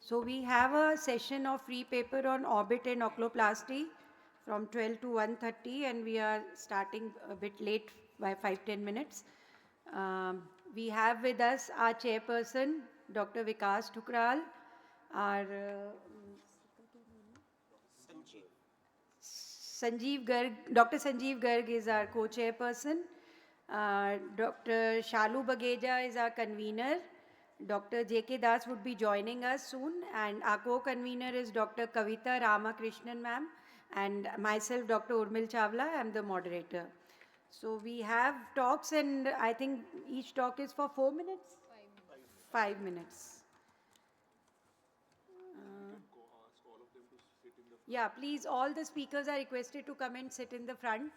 So we have a session of free paper on orbit and oculoplasty from 12 to 1:30, and we are starting a bit late by 5-10 minutes. We have with us our chairperson, Dr. Vikas Thukral, our Sanjeev Garg, Dr. Sanjeev Garg is our co-chairperson. Dr. Shalu Bageja is our convener. Dr. J.K. Das would be joining us soon. And our co-convener is Dr. Kavita Ramakrishnan ma'am. And myself, Dr. Urmil Chawla, I am the moderator. So we have talks, and I think each talk is for 4 minutes? 5 minutes. Yeah, please, all the speakers are requested to come and sit in the front.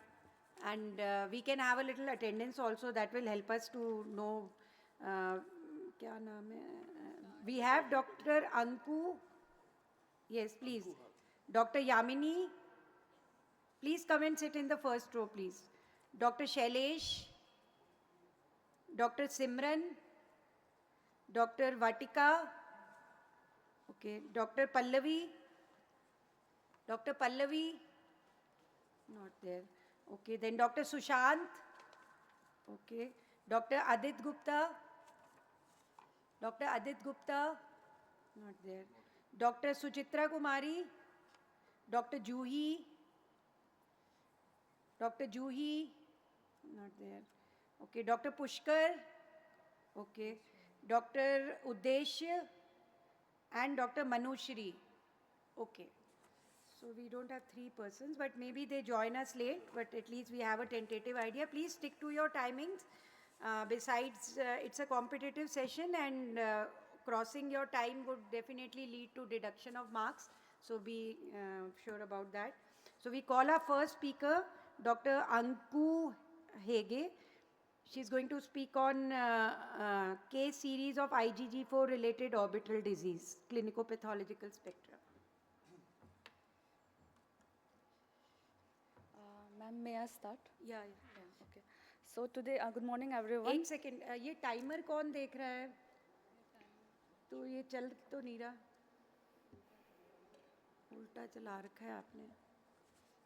And we can have a little attendance also. That will help us to know. Kya naam hai? We have Dr. Anku. Yes, please. Dr. Yamini. Please come and sit in the first row, please. Dr. Shailesh. Dr. Simran. Dr. Vatika. Okay. Dr. Pallavi. Dr. Pallavi. Not there. Okay. Then Dr. Sushant. Okay. Dr. Adit Gupta. Dr. Adit Gupta. Not there. Dr. Suchitra Kumari. Dr. Juhi. Dr. Juhi. Not there. Okay. Dr. Pushkar. Okay. Dr. Udesh. And Dr. Manushri. Okay. So we don't have 3 persons, but maybe they join us late, but at least we have a tentative idea. Please stick to your timings. Besides, it's a competitive session, and crossing your time would definitely lead to deduction of marks. So be sure about that. So we call our first speaker, Dr. Anku Hege. She's going to speak on case series of IgG4 related orbital disease, clinicopathological spectra. Ma'am, may I start? Yeah. Okay. So today, good morning everyone. एक second, ये timer कौन देख रहा है? तो ये चल तो नहीं रहा, उल्टा चला रखा है आपने.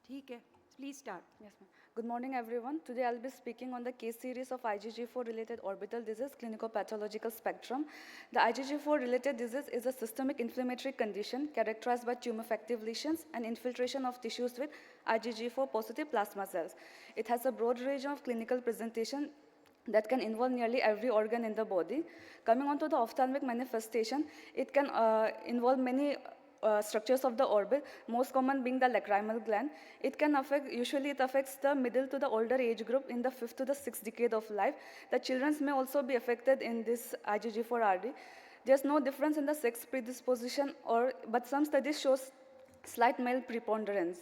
ठीक है, please start. Yes, ma'am. Good morning everyone. Today I'll be speaking on the case series of IgG4 related orbital disease, clinicopathological spectrum. The IgG4 related disease is a systemic inflammatory condition characterized by tumor-affective lesions and infiltration of tissues with IgG4 positive plasma cells. It has a broad range of clinical presentation that can involve nearly every organ in the body. Coming on to the ophthalmic manifestation, it can involve many structures of the orbit, most common being the lacrimal gland. It can affect, usually it affects the middle to the older age group in the 5th to the 6th decade of life. The children may also be affected in this IgG4-RD. There's no difference in the sex predisposition, but some studies show slight male preponderance.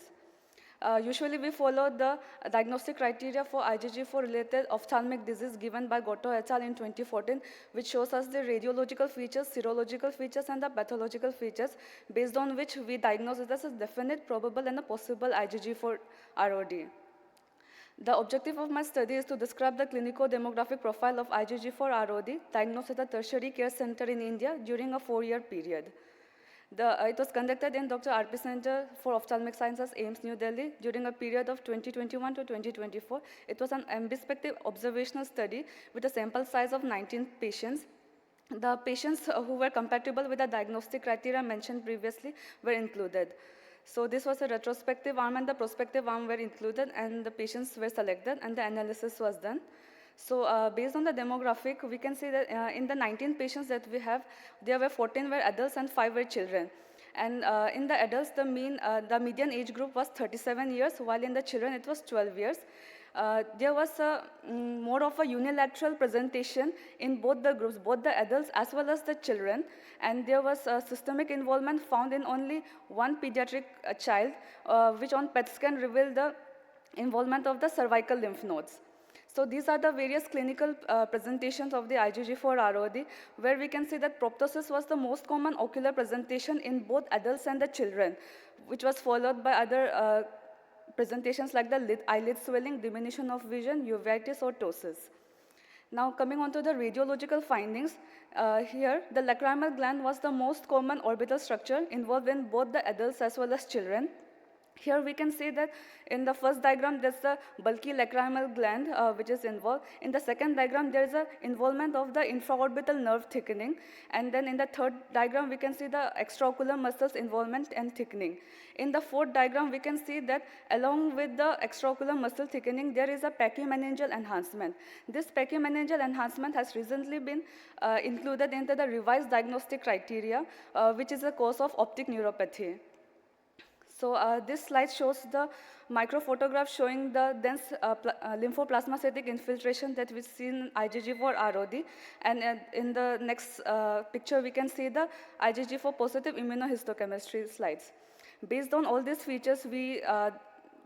Usually we follow the diagnostic criteria for IgG4-related ophthalmic disease given by Goto et al. In 2014, which shows us the radiological features, serological features, and the pathological features, based on which we diagnose it as a definite, probable, and a possible IgG4 ROD. The objective of my study is to describe the clinico-demographic profile of IgG4 ROD diagnosed at a tertiary care center in India during a 4-year period. It was conducted in Dr. R.P. Center for Ophthalmic Sciences, AIMS, New Delhi, during a period of 2021 to 2024. It was an ambidextrous observational study with a sample size of 19 patients. The patients who were compatible with the diagnostic criteria mentioned previously were included. So this was a retrospective arm, and the prospective arm were included, and the patients were selected, and the analysis was done. So based on the demographic, we can see that in the 19 patients that we have, there were 14 were adults and 5 were children. And in the adults, the median age group was 37 years, while in the children it was 12 years. There was more of a unilateral presentation in both the groups, both the adults as well as the children. And there was systemic involvement found in only one pediatric child, which on PET scan revealed the involvement of the cervical lymph nodes. So these are the various clinical presentations of the IgG4 ROD, where we can see that proptosis was the most common ocular presentation in both adults and the children, which was followed by other presentations like the eyelid swelling, diminution of vision, uveitis, or ptosis. Now coming on to the radiological findings, here the lacrimal gland was the most common orbital structure involved in both the adults as well as children. Here we can see that in the first diagram, there's the bulky lacrimal gland which is involved. In the second diagram, there's an involvement of the infraorbital nerve thickening. And then in the third diagram, we can see the extraocular muscles involvement and thickening. In the fourth diagram, we can see that along with the extraocular muscle thickening, there is a pachymeningeal enhancement. This pachymeningeal enhancement has recently been included into the revised diagnostic criteria, which is a cause of optic neuropathy. So this slide shows the microphotograph showing the dense lymphoplasmacytic infiltration that we see in IgG4 ROD. And in the next picture, we can see the IgG4 positive immunohistochemistry slides. Based on all these features, we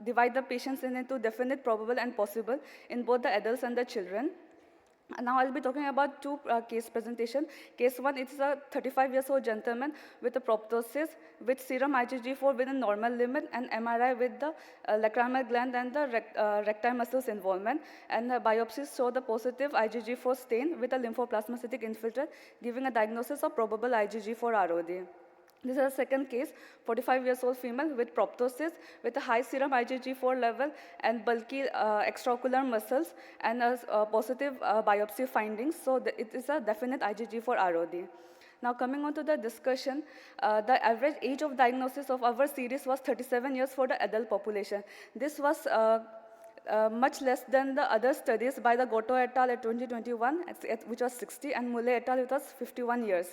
divide the patients into definite, probable, and possible in both the adults and the children. And now I'll be talking about two case presentation. Case one, it's a 35-year-old gentleman with a proptosis with serum IgG4 within normal limit and MRI with the lacrimal gland and the recti muscles involvement. And the biopsies show the positive IgG4 stain with a lymphoplasmacytic infiltrate, giving a diagnosis of probable IgG4 ROD. This is a second case, 45-year-old female with proptosis with a high serum IgG4 level and bulky extraocular muscles and a positive biopsy findings. So it is a definite IgG4 ROD. Now coming on to the discussion, the average age of diagnosis of our series was 37 years for the adult population. This was much less than the other studies by the Goto et al. At 2021, which was 60, and Mule et al. It was 51 years.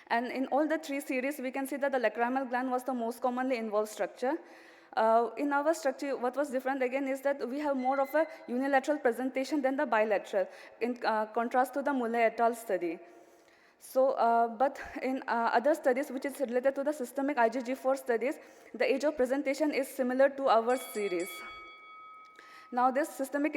And in all the three series, we can see that the lacrimal gland was the most commonly involved structure. In our structure, what was different again is that we have more of a unilateral presentation than the bilateral, in contrast to the Mule et al. Study. So, but in other studies, which is related to the systemic IgG4 studies, the age of presentation is similar to our series. Now, these systemic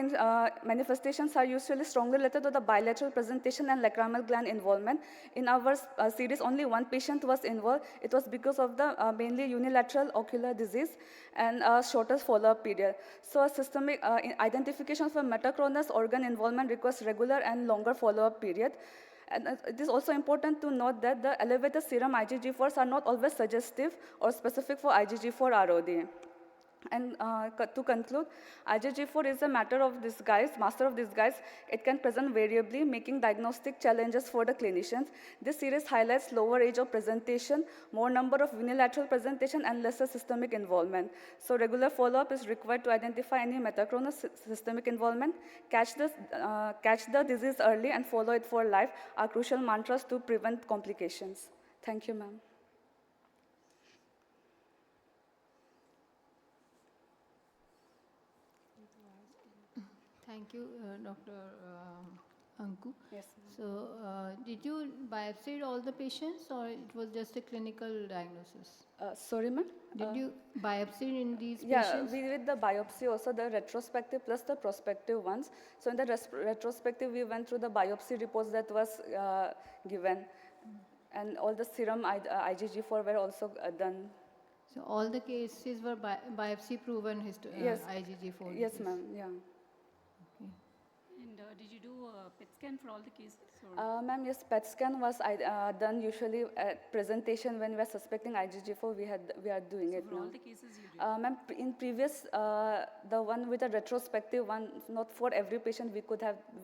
manifestations are usually strongly related to the bilateral presentation and lacrimal gland involvement. In our series, only one patient was involved. It was because of the mainly unilateral ocular disease and a shorter follow-up period. So, a systemic identification for metachronous organ involvement requires regular and longer follow-up period. And it is also important to note that the elevated serum IgG4s are not always suggestive or specific for IgG4 ROD. And to conclude, IgG4 is a matter of disguise, master of disguise. It can present variably, making diagnostic challenges for the clinicians. This series highlights lower age of presentation, more number of unilateral presentation, and lesser systemic involvement. So regular follow-up is required to identify any metachronous systemic involvement. Catch the disease early and follow it for life are crucial mantras to prevent complications. Thank you, ma'am. Thank you, Dr. Anku. Yes. So, did you biopsy all the patients, or it was just a clinical diagnosis? Sorry, ma'am? Did you biopsy in these Yeah, patients? we did the biopsy also, the retrospective plus the prospective ones. So in the retrospective, we went through the biopsy reports that was given. And all the serum IgG4 were also done. So, all the cases were biopsy proven Yes. IgG4 Yes, disease? ma'am, yeah. Okay. And did you do a PET scan for all the cases? Or? Ma'am, yes, PET scan was done usually at presentation when we are suspecting IgG4, we are doing So it for now. all the cases you did? Ma'am, in previous, the one with the retrospective one, not for every patient we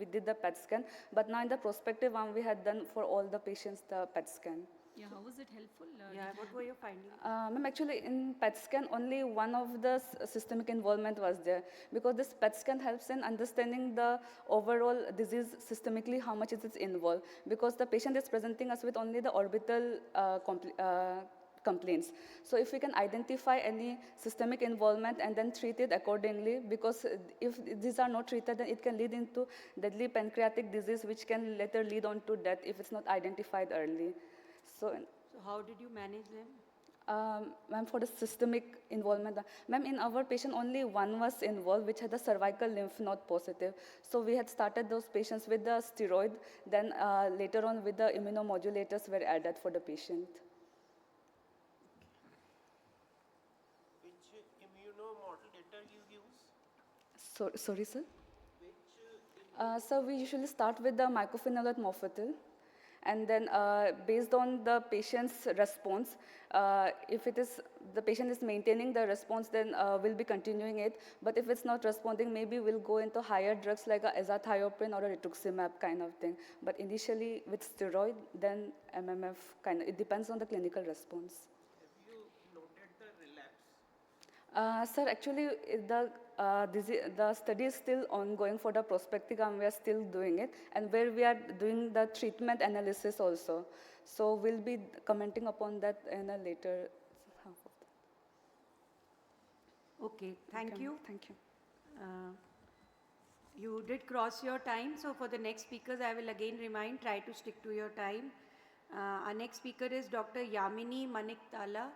did the PET scan, but now in the prospective one, we had done for all the patients the PET scan. Yeah, how was it helpful? Yeah, what were your findings? Ma'am, actually in PET scan, only one of the systemic involvement was there, because this PET scan helps in understanding the overall disease systemically, how much is it involved, because the patient is presenting us with only the orbital complaints. So if we can identify any systemic involvement and then treat it accordingly, because if these are not treated, then it can lead into deadly pancreatic disease, which can later lead on to death if it's not identified early. So how did you manage them? Ma'am, for the systemic involvement, ma'am, in our patient, only one was involved, which had a cervical lymph node positive. So we had started those patients with the steroid, then later on with the immunomodulators were added for the patient. Which immunomodulator you use? Sorry, sir? Which So we usually start with the mycophenolate mofetil, and then based on the patient's response, if the patient is maintaining the response, then we'll be continuing it. But if it's not responding, maybe we'll go into higher drugs like azathioprine or a rituximab kind of thing. But initially with steroid, then MMF it depends on the clinical response. Have you noted the relapse? Sir, actually, the study is still ongoing for the prospective arm. We are still doing it, and where we are doing the treatment analysis also. So we'll be commenting upon that in a later half of Okay, thank you. Thank you. You did cross your time, so for the next speakers, I will again remind, try to stick to your time. Our next speaker is Dr. Yamini Maniktala,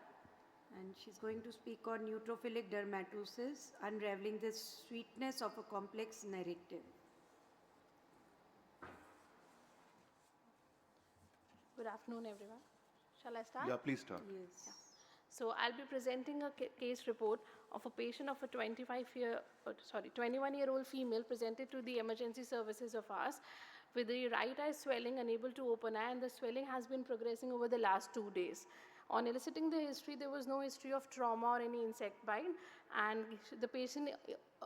and she's going to speak on neutrophilic dermatosis, unraveling the sweetness of a complex narrative. Good afternoon, everyone. Shall I start? Yeah, please start. Yes. So I'll be presenting a case report of a patient of a 21-year-old female presented to the emergency services of ours with the right eye swelling, unable to open eye, and the swelling has been progressing over the last 2 days. On eliciting the history, there was no history of trauma or any insect bite, and the patient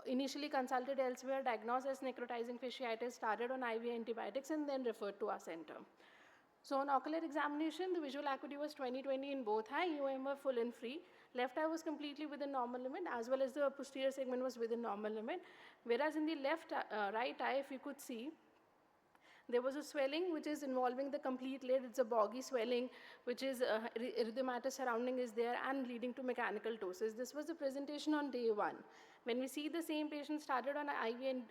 initially consulted elsewhere, diagnosed as necrotizing fasciitis, started on IV antibiotics, and then referred to our center. So on ocular examination, the visual acuity was 20/20 in both eye, EOM were full and free. Left eye was completely within normal limit, as well as the posterior segment was within normal limit. Whereas in the right eye, if you could see, there was a swelling which is involving the complete lid. It's a boggy swelling, which is erythematous surrounding is there and leading to mechanical ptosis. This was the presentation on day 1. When we see the same patient started on IV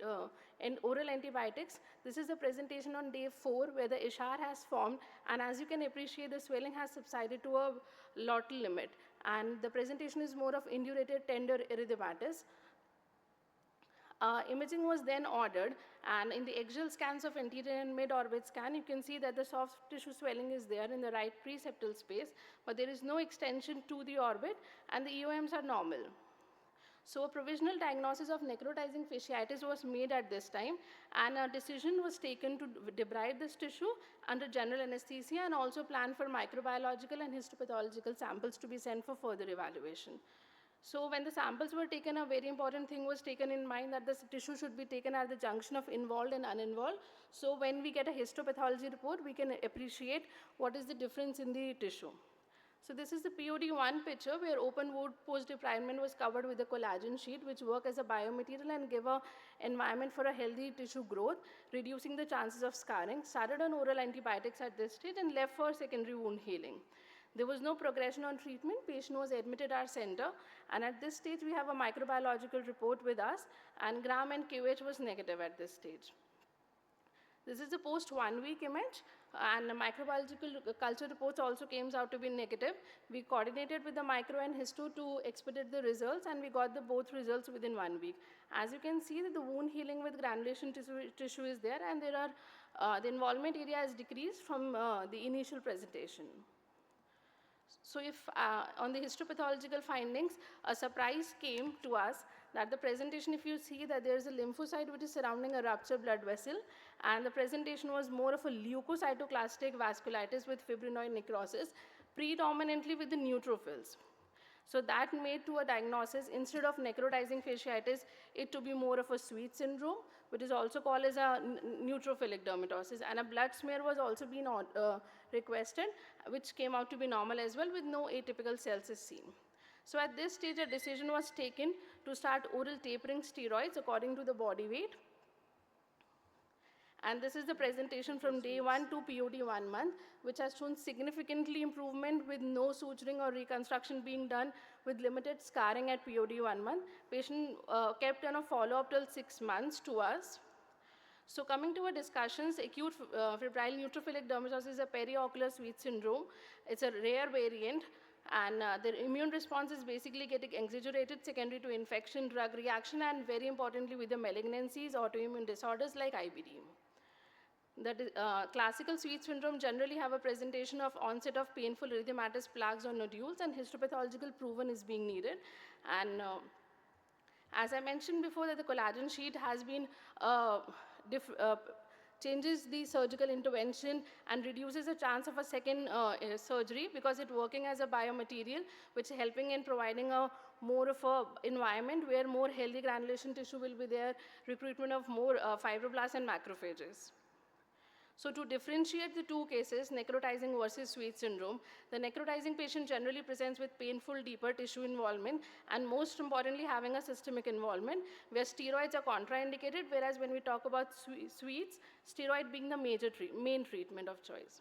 and oral antibiotics, this is the presentation on day 4 where the Ishar has formed, and as you can appreciate, the swelling has subsided to a lottal limit, and the presentation is more of indurated tender erythematous. Imaging was then ordered, and in the axial scans of anterior and mid-orbit scan, you can see that the soft tissue swelling is there in the right preseptal space, but there is no extension to the orbit, and the EOMs are normal. So a provisional diagnosis of necrotizing fasciitis was made at this time, and a decision was taken to debride this tissue under general anesthesia and also plan for microbiological and histopathological samples to be sent for further evaluation. So when the samples were taken, a very important thing was taken in mind that the tissue should be taken at the junction of involved and uninvolved. So when we get a histopathology report, we can appreciate what is the difference in the tissue. So this is the POD1 picture where open wound post-debridement was covered with a collagen sheet, which work as a biomaterial and give an environment for a healthy tissue growth, reducing the chances of scarring. Started on oral antibiotics at this stage and left for secondary wound healing. There was no progression on treatment. Patient was admitted at our center, and at this stage we have a microbiological report with us, and gram and QH was negative at this stage. This is the post 1 week image, and the microbiological culture reports also came out to be negative. We coordinated with the micro and histo to expedite the results, and we got the both results within 1 week. As you can see, that the wound healing with granulation tissue is there, and there are the involvement area has decreased from the initial presentation. So if on the histopathological findings, a surprise came to us that the presentation, if you see that there is a lymphocyte which is surrounding a ruptured blood vessel, and the presentation was more of a leukocytoclastic vasculitis with fibrinoid necrosis, predominantly with the neutrophils. So that made to a diagnosis, instead of necrotizing fasciitis, it to be more of a sweet syndrome, which is also called as a neutrophilic dermatosis. And a blood smear was also been requested, which came out to be normal as well, with no atypical cells is seen. So at this stage, a decision was taken to start oral tapering steroids according to the body weight. And this is the presentation from day 1 to POD 1 month, which has shown significantly improvement with no suturing or reconstruction being done, with limited scarring at POD 1 month. Patient kept on a follow-up till 6 months to us. So coming to our discussions, acute febrile neutrophilic dermatosis is a periocular sweet syndrome. It's a rare variant, and the immune response is basically getting exaggerated secondary to infection, drug reaction, and very importantly with the malignancies, autoimmune disorders like IBD. The classical sweet syndrome generally have a presentation of onset of painful erythematous plaques or nodules, and histopathological proven is being needed. And as I mentioned before, that the collagen sheet has been changes the surgical intervention and reduces the chance of a second surgery because it's working as a biomaterial, which is helping in providing a more of a environment where more healthy granulation tissue will be there, recruitment of more fibroblasts and macrophages. So to differentiate the two cases, necrotizing versus sweet syndrome, the necrotizing patient generally presents with painful, deeper tissue involvement, and most importantly, having a systemic involvement, where steroids are contraindicated, whereas when we talk about sweets, steroid being the main treatment of choice.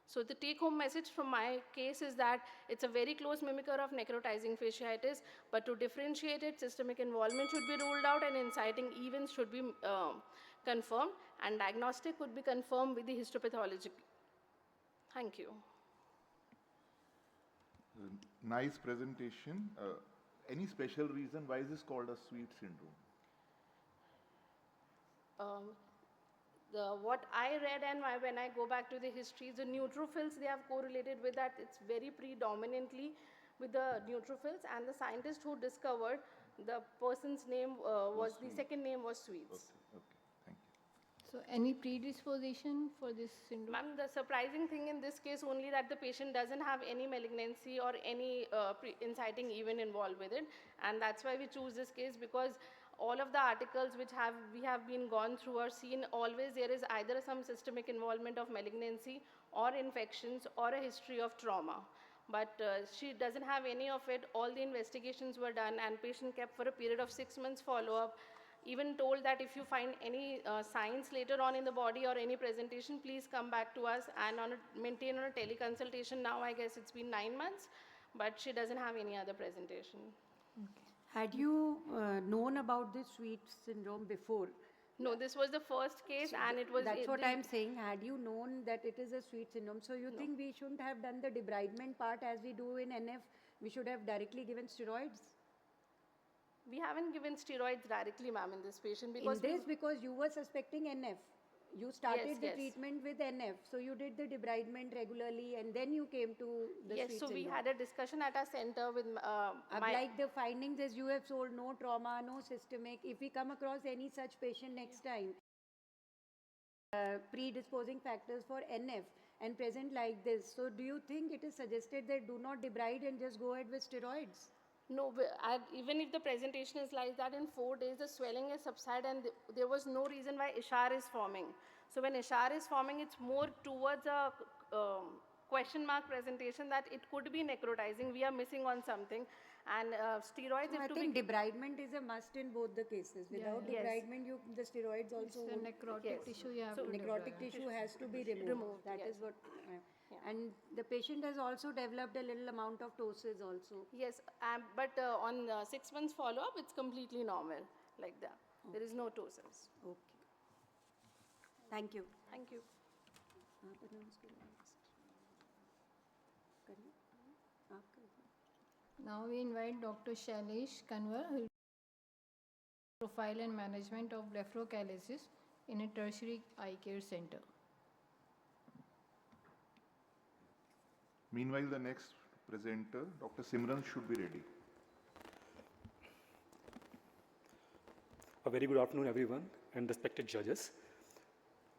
So the take-home message from my case is that it's a very close mimicker of necrotizing fasciitis, but to differentiate it, systemic involvement should be ruled out and inciting events should be confirmed, and diagnostic could be confirmed with the histopathology. Thank you. Nice presentation. Any special reason why is this called a sweet syndrome? What I read and when I go back to the history, the neutrophils, they have correlated with that. It's very predominantly with the neutrophils, and the scientist who discovered the person's name the second name was sweets. Okay, thank you. So any predisposition for this syndrome? Ma'am, the surprising thing in this case only that the patient doesn't have any malignancy or any inciting event involved with it, and that's why we choose this case, because all of the articles which we have been gone through or seen, always there is either some systemic involvement of malignancy or infections or a history of trauma. But she doesn't have any of it. All the investigations were done, and patient kept for a period of 6 months follow-up. Even told that if you find any signs later on in the body or any presentation, please come back to us and maintain on a teleconsultation. Now I guess it's been 9 months, but she doesn't have any other presentation. Had you known about this sweet syndrome before? No, this was the first case, and it was... That's what I'm saying. Had you known that it is a sweet syndrome, so you think we shouldn't have done the debridement part as we do in NF? We should have directly given steroids? We haven't given steroids directly, ma'am, in this patient Because you were suspecting NF. You started the Yes. treatment with NF, so you did the debridement regularly, and then you came to the Yes, sweet so we syndrome. had a discussion at our center with Like the findings as you have told, no trauma, no systemic. If we come across any such patient next time, predisposing factors for NF and present like this, so do you think it is suggested that do not debride and just go ahead with steroids? No, even if the presentation is like that, in 4 days the swelling is subsided, and there was no reason why Ishar is forming. So when Ishar is forming, it's more towards a question mark presentation that it could be necrotizing. We are missing on something, and steroids So I have to think be... debridement is a must in both the cases. Without Yes. debridement, the steroids It's also a won't. necrotic Yes. tissue you have So to Necrotic debride. tissue has to be removed. That yes. is what. And the patient has also developed a little amount of ptosis also. Yes, but on 6 months follow-up, it's completely normal, like that. There is no ptosis. Okay. Thank you. Thank you. Now we invite Dr. Shailesh Kanwar, who will profile and management of blepharochalasis in a tertiary eye care center. Meanwhile, the next presenter, Dr. Simran, should be ready. A very good afternoon, everyone, and respected judges.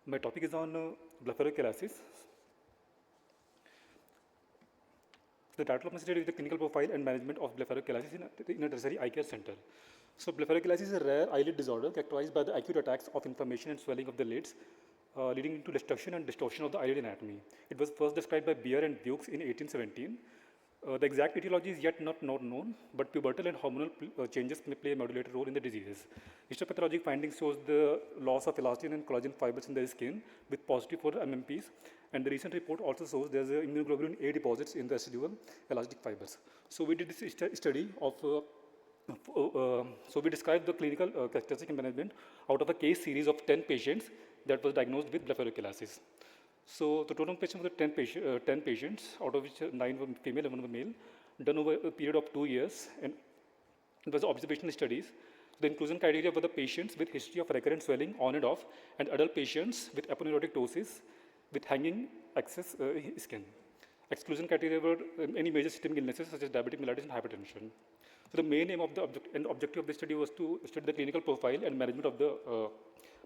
My topic is on blepharochalasis. The title of my study is the clinical profile and management of blepharochalasis in a tertiary eye care center. So blepharochalasis is a rare eyelid disorder characterized by the acute attacks of inflammation and swelling of the lids, leading to destruction and distortion of the eyelid anatomy. It was first described by Beer and Dukes in 1817. The exact etiology is yet not known, but pubertal and hormonal changes may play a modulated role in the diseases. Histopathologic findings shows the loss of elastin and collagen fibers in the skin with positive for MMPs, and the recent report also shows there's immunoglobulin A deposits in the residual elastic fibers. So we did this study of, so we described the clinical characteristic and management out of a case series of 10 patients that was diagnosed with blepharochalasis. So the total patients were 10 patients, out of which 9 were female and 1 were male, done over a period of 2 years, and it was observational studies. The inclusion criteria were the patients with history of recurrent swelling on and off, and adult patients with aponeurotic ptosis with hanging excess skin. Exclusion criteria were any major systemic illnesses such as diabetic mellitus and hypertension. So the main aim of the objective of the study was to study the clinical profile and management of the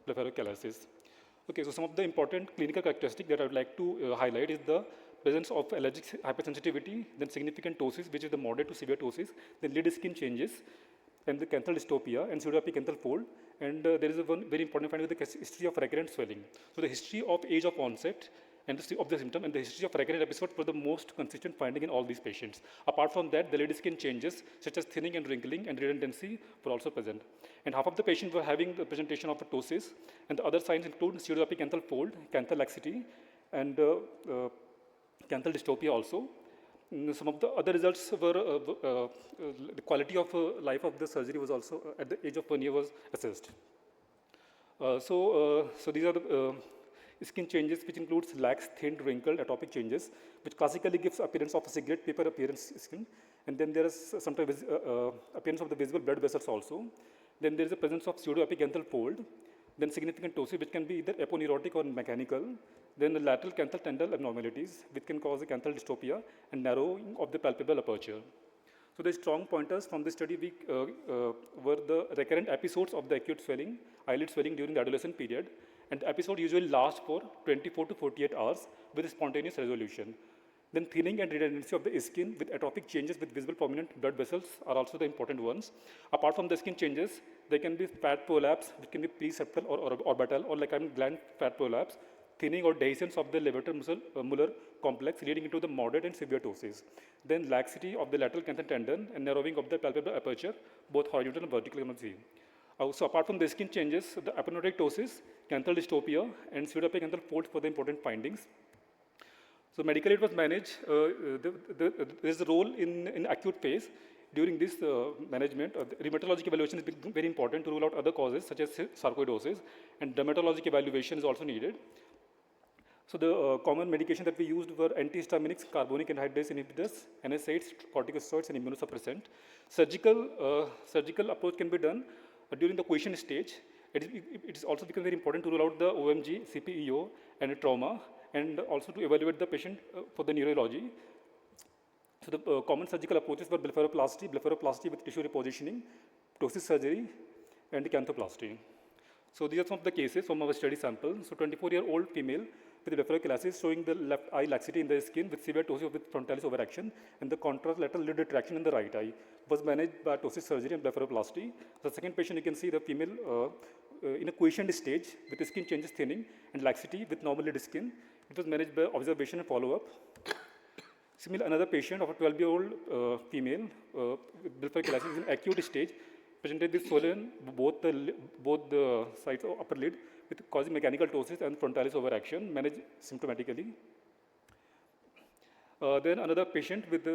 blepharochalasis. Okay, so some of the important clinical characteristics that I would like to highlight is the presence of allergic hypersensitivity, then significant ptosis, which is the moderate to severe ptosis, then lid skin changes, and the canthal dystopia and pseudoepic canthal fold. And there is one very important finding with the history of recurrent swelling. So the history of age of onset and the of the symptom and the history of recurrent episodes were the most consistent finding in all these patients. Apart from that, the lid skin changes such as thinning and wrinkling and redundancy were also present. And half of the patients were having the presentation of a ptosis, and the other signs include pseudoepic canthal fold, canthal laxity, and canthal dystopia also. Some of the other results were the quality of life of the surgery was also at the age of 1 year was assessed. So these are the skin changes, which includes lax, thinned, wrinkled, atopic changes, which classically gives appearance of a cigarette paper appearance skin. And then there is sometimes appearance of the visible blood vessels also. Then there is a presence of pseudoepicanthal fold. Then significant ptosis, which can be either aponeurotic or mechanical. Then the lateral canthal tendal abnormalities, which can cause a canthal dystopia and narrowing of the palpebral aperture. So the strong pointers from this study were the recurrent episodes of the acute swelling, eyelid swelling during the adolescent period. And the episode usually lasts for 24 to 48 hours with spontaneous resolution. Then thinning and redundancy of the skin with atopic changes with visible prominent blood vessels are also the important ones. Apart from the skin changes, there can be fat prolapse, which can be preseptal or orbital, or like gland fat prolapse, thinning or dehiscence of the levator muscular complex leading into the moderate and severe ptosis. Then laxity of the lateral canthal tendon and narrowing of the palpebral aperture, both horizontal and vertical you can see. So apart from the skin changes, the aponeurotic ptosis, canthal dystopia, and pseudoepicanthal fold were the important findings. So medically it was managed. There is a role in acute phase. During this management, rheumatologic evaluation is very important to rule out other causes such as sarcoidosis, and dermatologic evaluation is also needed. So the common medication that we used were antihistaminics, carbonic anhydrase inhibitors, NSAIDs, corticosteroids, and immunosuppressant. Surgical approach can be done during the quiescent stage. It is also become very important to rule out the OMG, CPEO, and trauma, and also to evaluate the patient for the neurology. So the common surgical approaches were blepharoplasty with tissue repositioning, ptosis surgery, and canthoplasty. So these are some of the cases from our study sample. So 24-year-old female with blepharochalasis showing the left eye laxity in the skin with severe ptosis with frontalis overaction and the contralateral lid retraction in the right eye was managed by ptosis surgery and blepharoplasty. The second patient, you can see the female in a quiescent stage with the skin changes, thinning, and laxity with normal lid skin. It was managed by observation and follow-up. Similarly, another patient of a 12-year-old female with blepharochalasis in acute stage presented with swollen both the sides of upper lid with causing mechanical ptosis and frontalis overaction, managed symptomatically. Then another patient with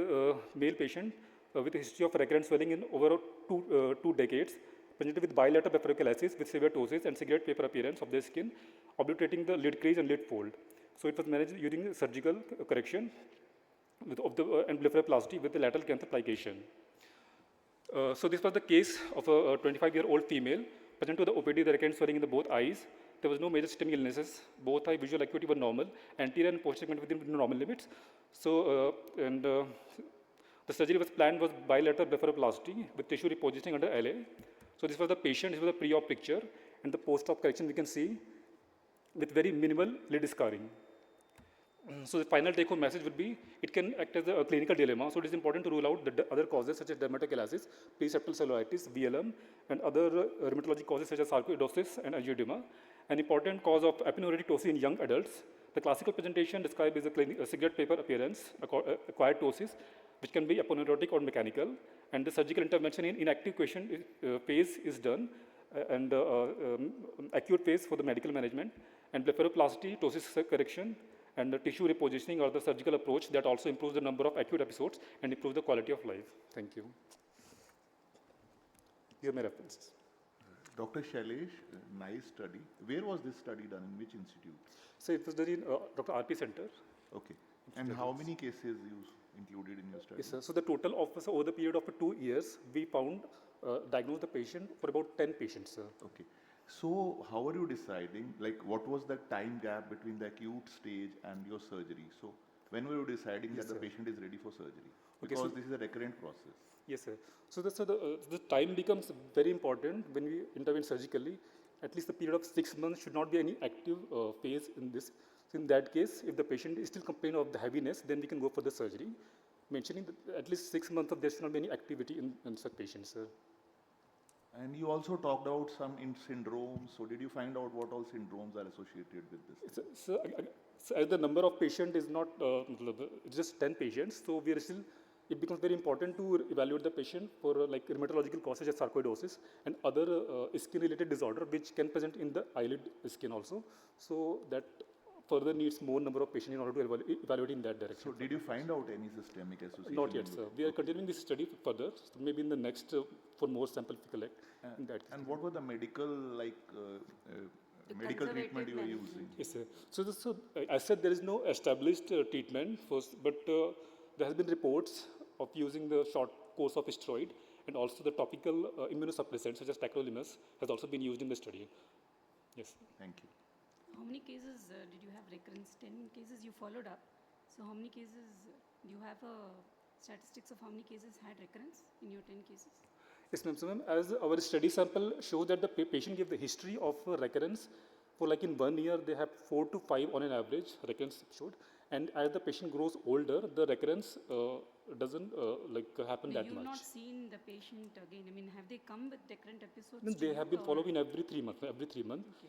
male patient with a history of recurrent swelling in over two decades, presented with bilateral blepharochalasis with severe ptosis and cigarette paper appearance of the skin, obliterating the lid crease and lid fold. So it was managed using surgical correction and blepharoplasty with the lateral canthal plication. So this was the case of a 25-year-old female present to the OPD, the recurrent swelling in the both eyes. There was no major systemic illnesses. Both eye visual acuity were normal, anterior and posterior segment within normal limits. So the surgery was planned was bilateral blepharoplasty with tissue repositioning under LA. So this was the patient. This was the pre-op picture, and the post-op correction we can see with very minimal lid scarring. So the final take-home message would be, it can act as a clinical dilemma. So it is important to rule out the other causes such as dermatochalasis, preseptal cellulitis, VLM, and other rheumatologic causes such as sarcoidosis and angioedema. An important cause of aponeurotic ptosis in young adults. The classical presentation described is a cigarette paper appearance, acquired ptosis, which can be aponeurotic or mechanical. And the surgical intervention in inactive quiescent phase is done, and acute phase for the medical management, and blepharoplasty, ptosis correction, and the tissue repositioning or the surgical approach that also improves the number of acute episodes and improves the quality of life. Thank you. Here are my references. Dr. Shailesh, nice study. Where was this study done? In which institute? So it was done in Dr. RP Center. Okay. And how many cases you included in your study? Yes, sir. So the total of, so over the period of 2 years, we found, diagnosed the patient for about 10 patients, sir. Okay. So how are you deciding, like what was the time gap between the acute stage and your surgery? So when were you deciding that the patient is ready for surgery? Because this is a recurrent process. Yes, sir. So the time becomes very important when we intervene surgically. at least the period of 6 months should not be any active phase in this. So in that case, if the patient is still complaining of the heaviness, then we can go for the surgery, mentioning that at least 6 months of there should not be any activity in such patients. And you also talked about some syndromes. So did you find out what all syndromes are associated with this? So as the number of patients is not, it's just 10 patients, so we are still, it becomes very important to evaluate the patient for like rheumatological causes such as sarcoidosis and other skin-related disorder which can present in the eyelid skin also. So that further needs more number of patients in order to evaluate in that direction. So did you find out any systemic association? Not yet, sir. We are continuing this study further, so maybe in the next for more sample we collect. In that case. And what were the medical medical treatment you were using? Yes, sir. So I said there is no established treatment, but there has been reports of using the short course of steroid and also the topical immunosuppressants such as tacrolimus has also been used in the study. Yes. Thank you. How many cases did you have recurrence? 10 cases you followed up. So how many cases, do you have statistics of how many cases had recurrence in your 10 cases? Yes, ma'am. So, ma'am, as our study sample shows that the patient gave the history of recurrence for like in 1 year, they have 4 to 5 on an average recurrence showed. And as the patient grows older, the recurrence doesn't happen that much. You've not seen the patient again. I mean, have they come with recurrent episodes? No, they have been or- followed in every 3 months,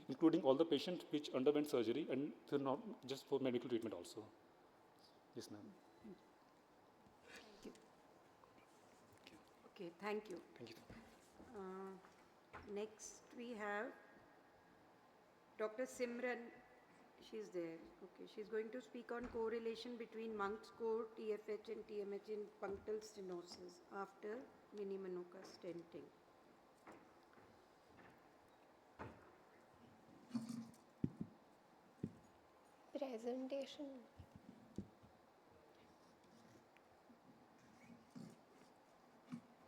including all the patients which underwent surgery and not just for medical treatment also. Yes, ma'am. Okay, thank you. Thank you. Next we have Dr. Simran. She's there. Okay, she's going to speak on correlation between Monk's score, TFH and TMH in punctal stenosis after mini-Manuka stenting. Presentation.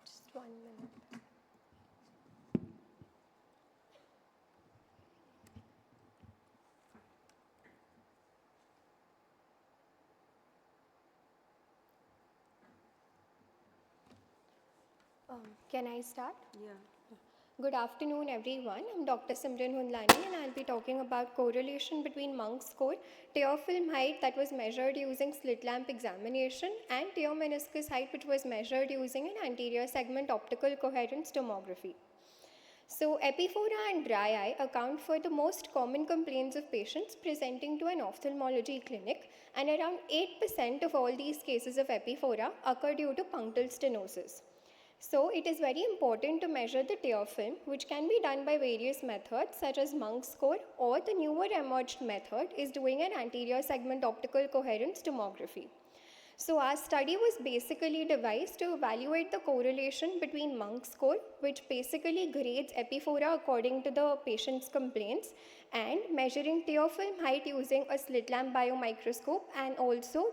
Just 1 minute. Can I start? Yeah. Good afternoon, everyone. I'm Dr. Simran Hundlani, and I'll be talking about correlation between Monk's score, tear film height that was measured using slit lamp examination, and tear meniscus height which was measured using an anterior segment optical coherence tomography. So, epiphora and dry eye account for the most common complaints of patients presenting to an ophthalmology clinic, and around 8% of all these cases of epiphora occur due to punctal stenosis. So, it is very important to measure the tear film, which can be done by various methods such as Monk's score, or the newer emerged method is doing an anterior segment optical coherence tomography. So, our study was basically devised to evaluate the correlation between Monk's score, which basically grades epiphora according to the patient's complaints, and measuring tear film height using a slit lamp biomicroscope, and also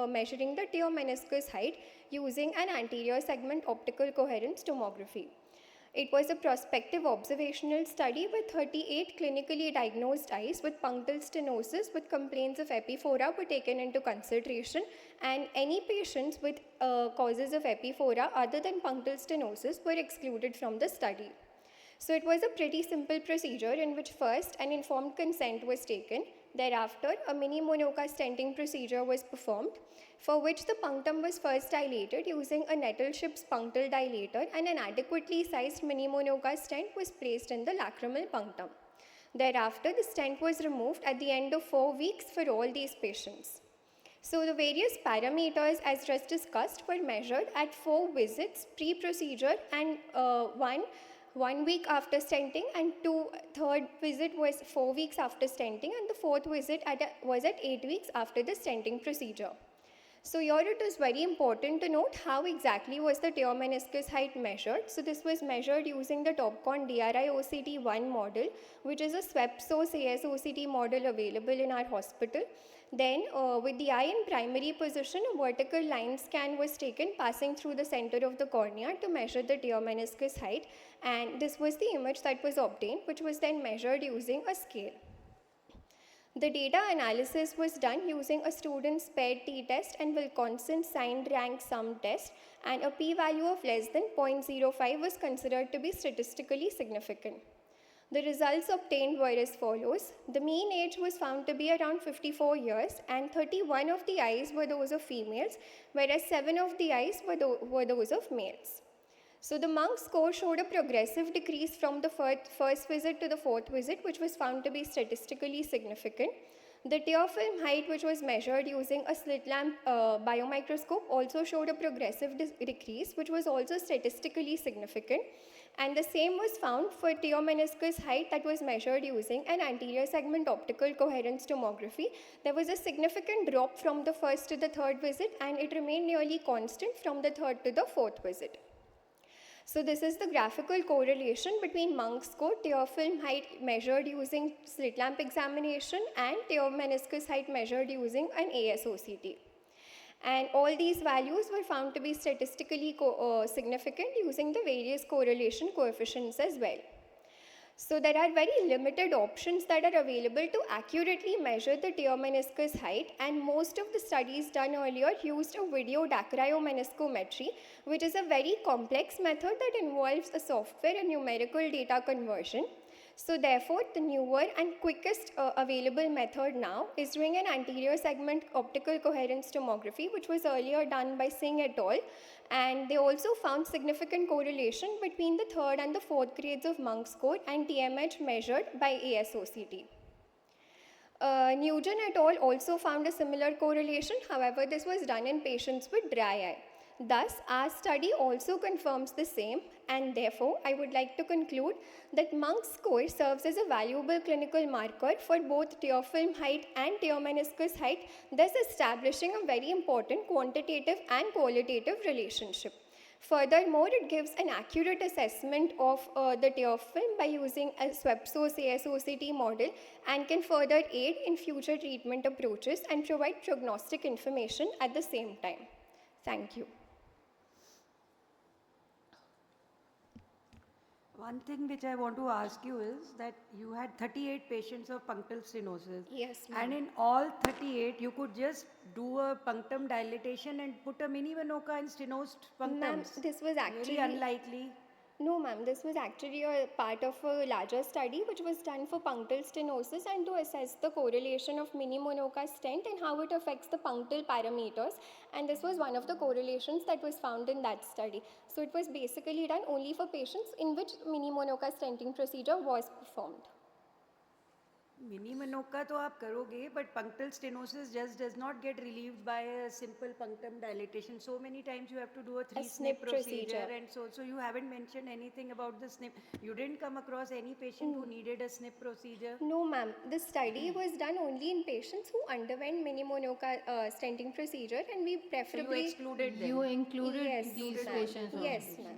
measuring the tear meniscus height using an anterior segment optical coherence tomography. It was a prospective observational study with 38 clinically diagnosed eyes with punctal stenosis with complaints of epiphora were taken into consideration, and any patients with causes of epiphora other than punctal stenosis were excluded from the study. So it was a pretty simple procedure in which first an informed consent was taken. Thereafter, a mini-Monoka stenting procedure was performed, for which the punctum was first dilated using a Nettleship's punctal dilator, and an adequately sized mini-Monoka stent was placed in the lacrimal punctum. Thereafter, the stent was removed at the end of 4 weeks for all these patients. So the various parameters as just discussed were measured at 4 visits pre-procedure, and 1 week after stenting, and third visit was 4 weeks after stenting, and the fourth visit was at 8 weeks after the stenting procedure. So here it is very important to note how exactly was the tear meniscus height measured. So this was measured using the Topcon DRI-OCT1 model, which is a swept source AS-OCT model available in our hospital. Then with the eye in primary position, a vertical line scan was taken passing through the center of the cornea to measure the tear meniscus height, and this was the image that was obtained, which was then measured using a scale. The data analysis was done using a student's paired t-test and Wilcoxon signed rank sum test, and a p-value of less than 0.05 was considered to be statistically significant. The results obtained were as follows. The mean age was found to be around 54 years, and 31 of the eyes were those of females, whereas 7 of the eyes were those of males. So the monk score showed a progressive decrease from the first visit to the fourth visit, which was found to be statistically significant. The tear film height, which was measured using a slit lamp biomicroscope, also showed a progressive decrease, which was also statistically significant. And the same was found for tear meniscus height that was measured using an anterior segment optical coherence tomography. There was a significant drop from the first to the third visit, and it remained nearly constant from the third to the fourth visit. So this is the graphical correlation between monk score, tear film height measured using slit lamp examination, and tear meniscus height measured using an AIOS2025-Free. And all these values were found to be statistically significant using the various correlation coefficients as well. So there are very limited options that are available to accurately measure the tear meniscus height, and most of the studies done earlier used a video dacryomeniscometry, which is a very complex method that involves a software and numerical data conversion. So therefore, the newer and quickest available method now is doing an anterior segment optical coherence tomography, which was earlier done by Singh et al. And they also found significant correlation between the third and the fourth grades of monk score and TMH measured by AIOS2025-Free. Nugent et al. Also found a similar correlation. However, this was done in patients with dry eye. Thus, our study also confirms the same, and therefore, I would like to conclude that monk score serves as a valuable clinical marker for both tear film height and tear meniscus height, thus establishing a very important quantitative and qualitative relationship. Furthermore, it gives an accurate assessment of the tear film by using a swept source AIOS2025-Free model, and can further aid in future treatment approaches and provide prognostic information at the same time. Thank you. One thing which I want to ask you is that you had 38 patients of punctal stenosis. Yes, ma'am. And in all 38, you could just do a punctum dilatation and put a mini venoca in stenosed punctums. Ma'am, this was actually... Very unlikely. No, ma'am, this was actually a part of a larger study which was done for punctal stenosis and to assess the correlation of mini venoca stent and how it affects the punctal parameters. And this was one of the correlations that was found in that study. So it was basically done only for patients in which mini venoca stenting procedure was performed. Mini venoca तो आप करोगे, but punctal stenosis just does not get relieved by a simple punctum dilatation. So many times you have to do a snip procedure. And so you haven't mentioned anything about the snip. You didn't come across any patient who needed a snip procedure? No, ma'am. The study was done only in patients who underwent mini venoca stenting procedure, and we preferably... You excluded them? You included Yes, these ma'am. patients also. Yes, ma'am.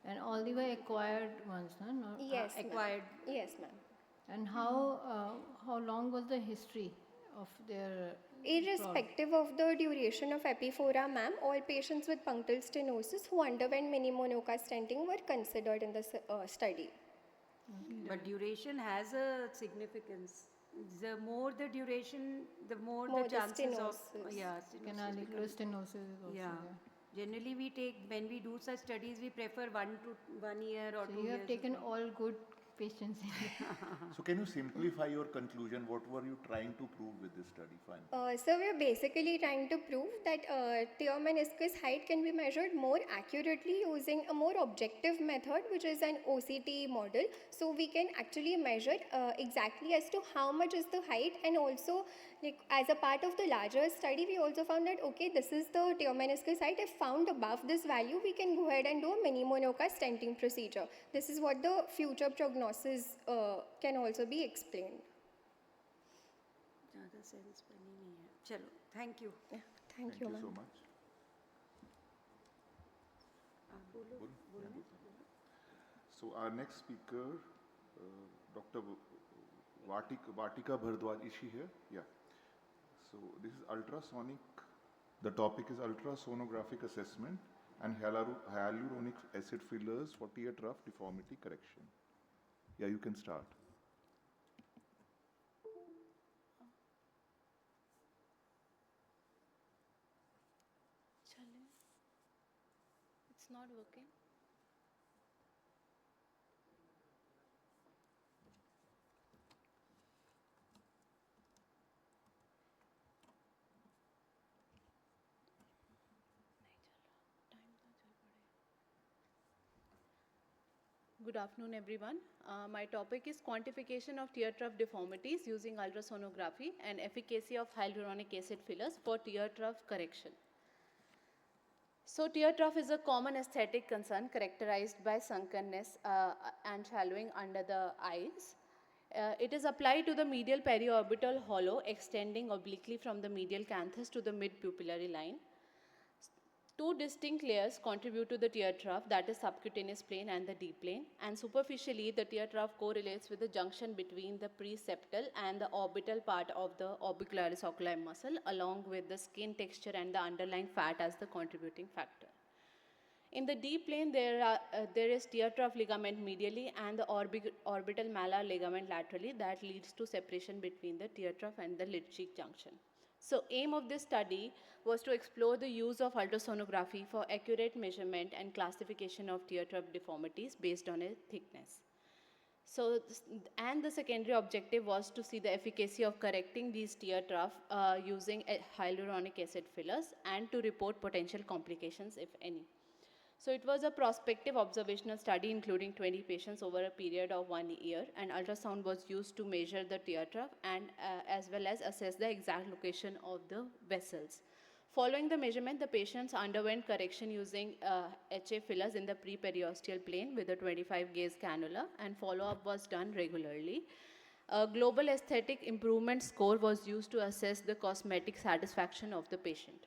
And all the way acquired ones, no? Not, Yes, ma'am. Acquired. Yes, ma'am. And how long was the history of their Irrespective of the duration of epiphora, ma'am, all patients with punctal stenosis who underwent mini venoca stenting were considered in the study. But duration has a significance. The more the duration, the more More the the chances of stenosis. canalicular stenosis is also yeah. there. Generally, we take, when we do such studies, we prefer 1 year or 2 So years. you have taken all good patients. So can you simplify your conclusion? What were you trying to prove with this study? Fine. So we're basically trying to prove that tear meniscus height can be measured more accurately using a more objective method, which is an OCT model. So we can actually measure exactly as to how much is the height, and also like as a part of the larger study, we also found that okay, this is the tear meniscus height. If found above this value, we can go ahead and do a mini venoca stenting procedure. This is what the future prognosis can also be explained. ज़्यादा sense बनी नहीं है. चलो, thank you. Yeah, thank you, ma'am. so much. आप बोलो. So our next speaker, Dr. Vatika Bhardwaj, is she here? Yeah. So this is ultrasonic. The topic is ultrasonographic assessment and hyaluronic acid fillers for tear trough deformity correction. Yeah, you can start. It's not working. Good afternoon, everyone. My topic is quantification of tear trough deformities using ultrasonography and efficacy of hyaluronic acid fillers for tear trough correction. So tear trough is a common aesthetic concern characterized by sunkenness and shallowing under the eyes. It is applied to the medial periorbital hollow extending obliquely from the medial canthus to the mid-pupillary line. Two distinct layers contribute to the tear trough, that is subcutaneous plane and the deep plane, and superficially the tear trough correlates with the junction between the preseptal and the orbital part of the orbicularis oculi muscle along with the skin texture and the underlying fat as the contributing factor. In the deep plane, there is tear trough ligament medially and the orbital malar ligament laterally that leads to separation between the tear trough and the lid cheek junction. So aim of this study was to explore the use of ultrasonography for accurate measurement and classification of tear trough deformities based on a thickness. So, and the secondary objective was to see the efficacy of correcting these tear trough using hyaluronic acid fillers and to report potential complications if any. So it was a prospective observational study including 20 patients over a period of 1 year, and ultrasound was used to measure the tear trough and as well as assess the exact location of the vessels. Following the measurement, the patients underwent correction using HA fillers in the pre-periosteal plane with a 25 gauge cannula, and follow-up was done regularly. A global aesthetic improvement score was used to assess the cosmetic satisfaction of the patient.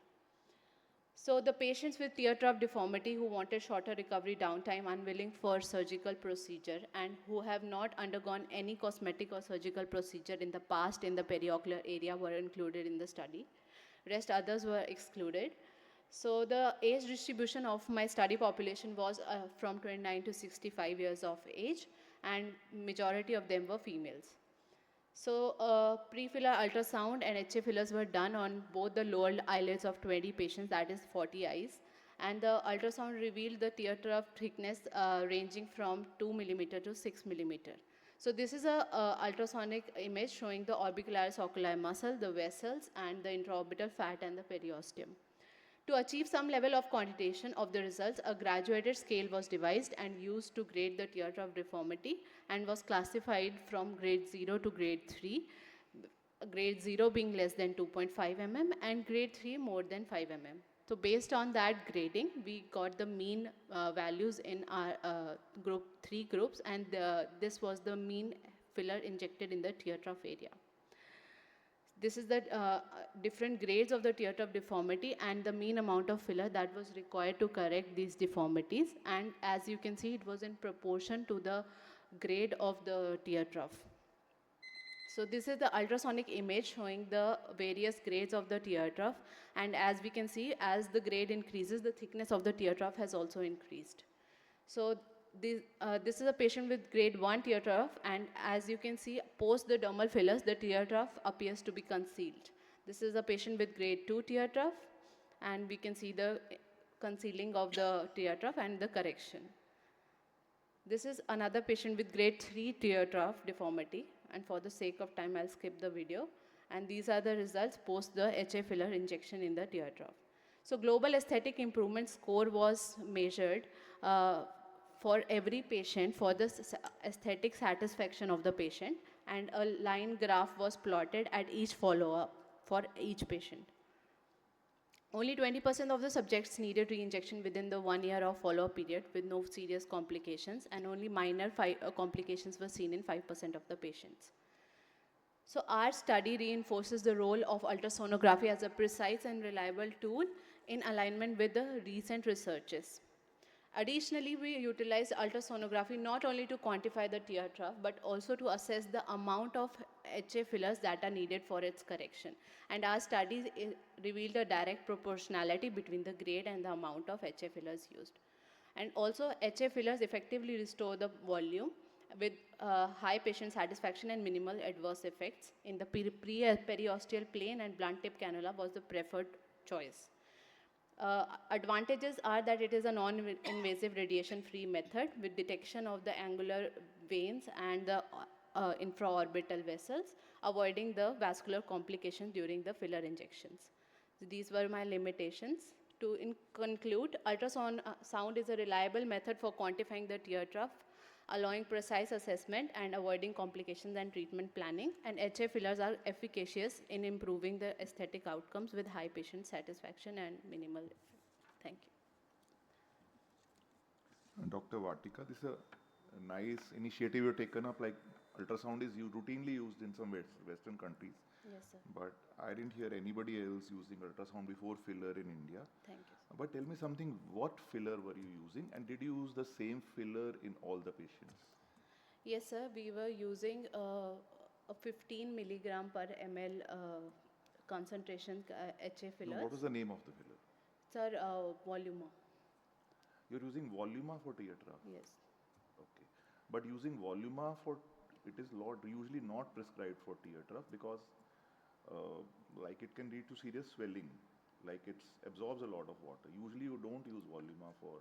So the patients with tear trough deformity who wanted shorter recovery downtime, unwilling for surgical procedure, and who have not undergone any cosmetic or surgical procedure in the past in the periocular area were included in the study. Rest others were excluded. So the age distribution of my study population was from 29 to 65 years of age, and majority of them were females. So pre-filler ultrasound and HA fillers were done on both the lower eyelids of 20 patients, that is 40 eyes. And the ultrasound revealed the tear trough thickness ranging from 2 millimeter to 6 millimeter. So this is a ultrasonic image showing the orbicularis oculi muscle, the vessels, and the intraorbital fat and the periosteum. To achieve some level of quantitation of the results, a graduated scale was devised and used to grade the tear trough deformity and was classified from grade 0 to grade 3, grade 0 being less than 2.5 mm and grade 3 more than 5 mm. So based on that grading, we got the mean values in our three groups, and this was the mean filler injected in the tear trough area. This is the different grades of the tear trough deformity and the mean amount of filler that was required to correct these deformities. And as you can see, it was in proportion to the grade of the tear trough. So this is the ultrasonic image showing the various grades of the tear trough. And as we can see, as the grade increases, the thickness of the tear trough has also increased. So this is a patient with grade 1 tear trough, and as you can see, post the dermal fillers, the tear trough appears to be concealed. This is a patient with grade 2 tear trough, and we can see the concealing of the tear trough and the correction. This is another patient with grade 3 tear trough deformity, and for the sake of time, I'll skip the video. And these are the results post the HA filler injection in the tear trough. So global aesthetic improvement score was measured for every patient for the aesthetic satisfaction of the patient, and a line graph was plotted at each follow-up for each patient. Only 20% of the subjects needed re-injection within the 1 year of follow-up period with no serious complications, and only minor complications were seen in 5% of the patients. So our study reinforces the role of ultrasonography as a precise and reliable tool in alignment with the recent researches. Additionally, we utilize ultrasonography not only to quantify the tear trough, but also to assess the amount of HA fillers that are needed for its correction. And our studies revealed a direct proportionality between the grade and the amount of HA fillers used. And also, HA fillers effectively restore the volume with high patient satisfaction and minimal adverse effects in the periosteal plane, and blunt tip cannula was the preferred choice. Advantages are that it is a non-invasive radiation-free method with detection of the angular veins and the infraorbital vessels, avoiding the vascular complications during the filler injections. So these were my limitations. To conclude, ultrasound is a reliable method for quantifying the tear trough allowing precise assessment and avoiding complications and treatment planning. And HA fillers are efficacious in improving the aesthetic outcomes with high patient satisfaction and minimal effect. Thank you. Dr. Vatika, this is a nice initiative you've taken up. Like ultrasound is routinely used in some Western countries. Yes, sir. But I didn't hear anybody else using ultrasound before filler in India. Thank you, sir. But tell me something, what filler were you using, and did you use the same filler in all the patients? Yes, sir. We were using a 15 milligram per ml concentration HA fillers. No, what was the name of the filler? Sir, Voluma. You're using Voluma for teardrop? Yes. Okay. But using Voluma for, it is usually not prescribed for teardrop because like it can lead to serious swelling. Like it absorbs a lot of water. Usually you don't use Voluma for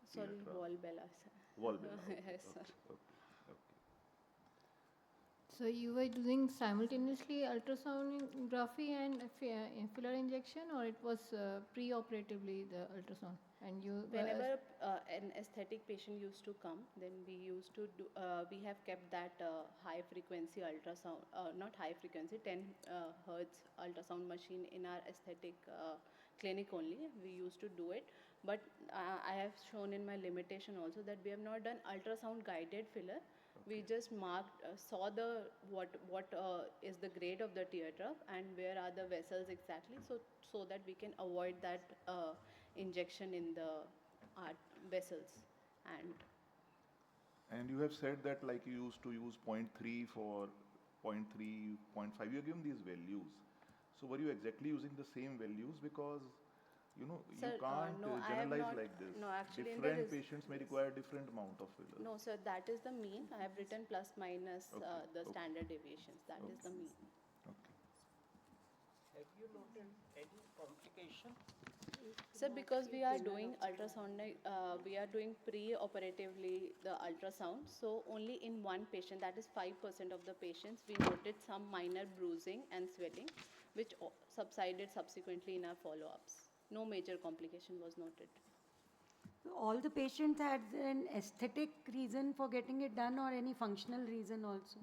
Sorry, teardrop. Volbella, sir. Volbella. Okay. Yes, sir. Okay. So you were using simultaneously ultrasonography and filler injection, or it was pre-operatively the ultrasound? And you Whenever an aesthetic patient used to come, then we used to do, we have kept that high frequency ultrasound, not high frequency, 10 hertz ultrasound machine in our aesthetic clinic only. We used to do it. But I have shown in my limitation also that we have not done ultrasound guided filler. We just marked, saw the what is the grade of the teardrop and where are the vessels exactly, so that we can avoid that injection in the vessels. And you have said that like you used to use 0.3 for 0.3, 0.5. You are giving these values. So were you exactly using the same values? Because you know, Sir, you can't no, I have generalize not, like this. no, actually in different the patients may require different amount of fillers. No, sir, that is the mean. I have written plus minus the standard deviations. That is the mean. Okay. Have you noted any complication? Sir, because we are doing ultrasound, we are doing pre-operatively the ultrasound. So only in one patient, that is 5% of the patients, we noted some minor bruising and swelling, which subsided subsequently in our follow-ups. No major complication was noted. All the patients had an aesthetic reason for getting it done or any functional reason also?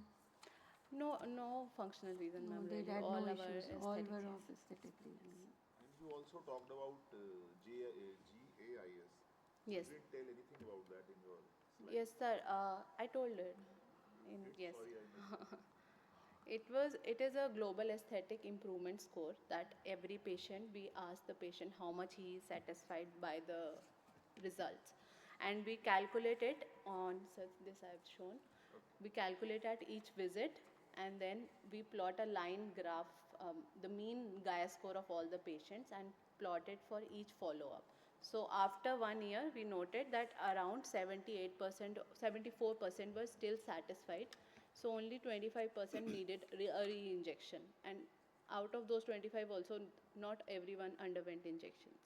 No functional reason, No, ma'am. they really. had All no our issues. All aesthetic were cases. of aesthetic reasons. And you also talked about GAIS. Yes. You didn't tell anything about that in your slide. Yes, sir. I told it. Yes. Sorry, I missed it. It is a global aesthetic improvement score that every patient, we ask the patient how much he is satisfied by the results. And we calculate it on, so this I have shown. We calculate at each visit and then we plot a line graph, the mean Gaia score of all the patients and plot it for each follow-up. So after 1 year, we noted that around 78%, 74% were still satisfied. So only 25% needed a re-injection. And out of those 25 also, not everyone underwent injections.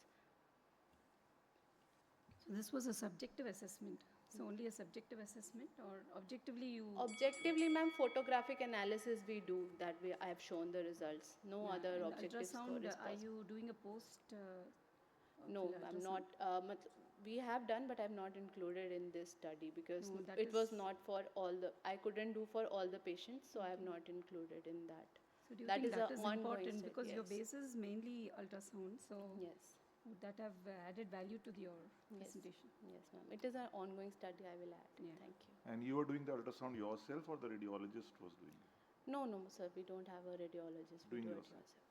So this was a subjective assessment. So only a subjective assessment, or objectively you? Objectively, ma'am, photographic analysis we do that I have shown the results. No Yeah, other in objective score ultrasound, is are possible. you doing a post? No, filler I'm ultrasound? not. We have done, but I'm not included in this study because No, that it was is- not for all the. I couldn't do for all the patients, so I have not included in that. So do you that think is that a is ongoing important study, because your yes. base is mainly ultrasound? So Yes. would that have added value to your Yes. presentation? Yes, ma'am. It is an ongoing study. I will add. Yeah. Thank you. And you were doing the ultrasound yourself or the radiologist was doing it? No, sir. We don't have a radiologist. We Doing do it yourself. ourselves.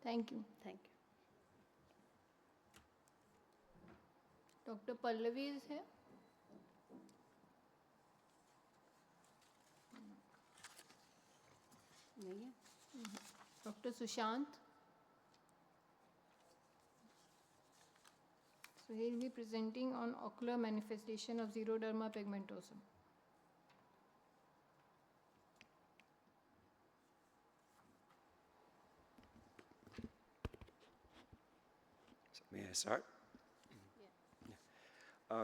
Thank you. Thank you. Dr. Pallavi is here. नहीं है? Dr. Sushant. So he will be presenting on ocular manifestation of xeroderma pigmentosum. So may I start?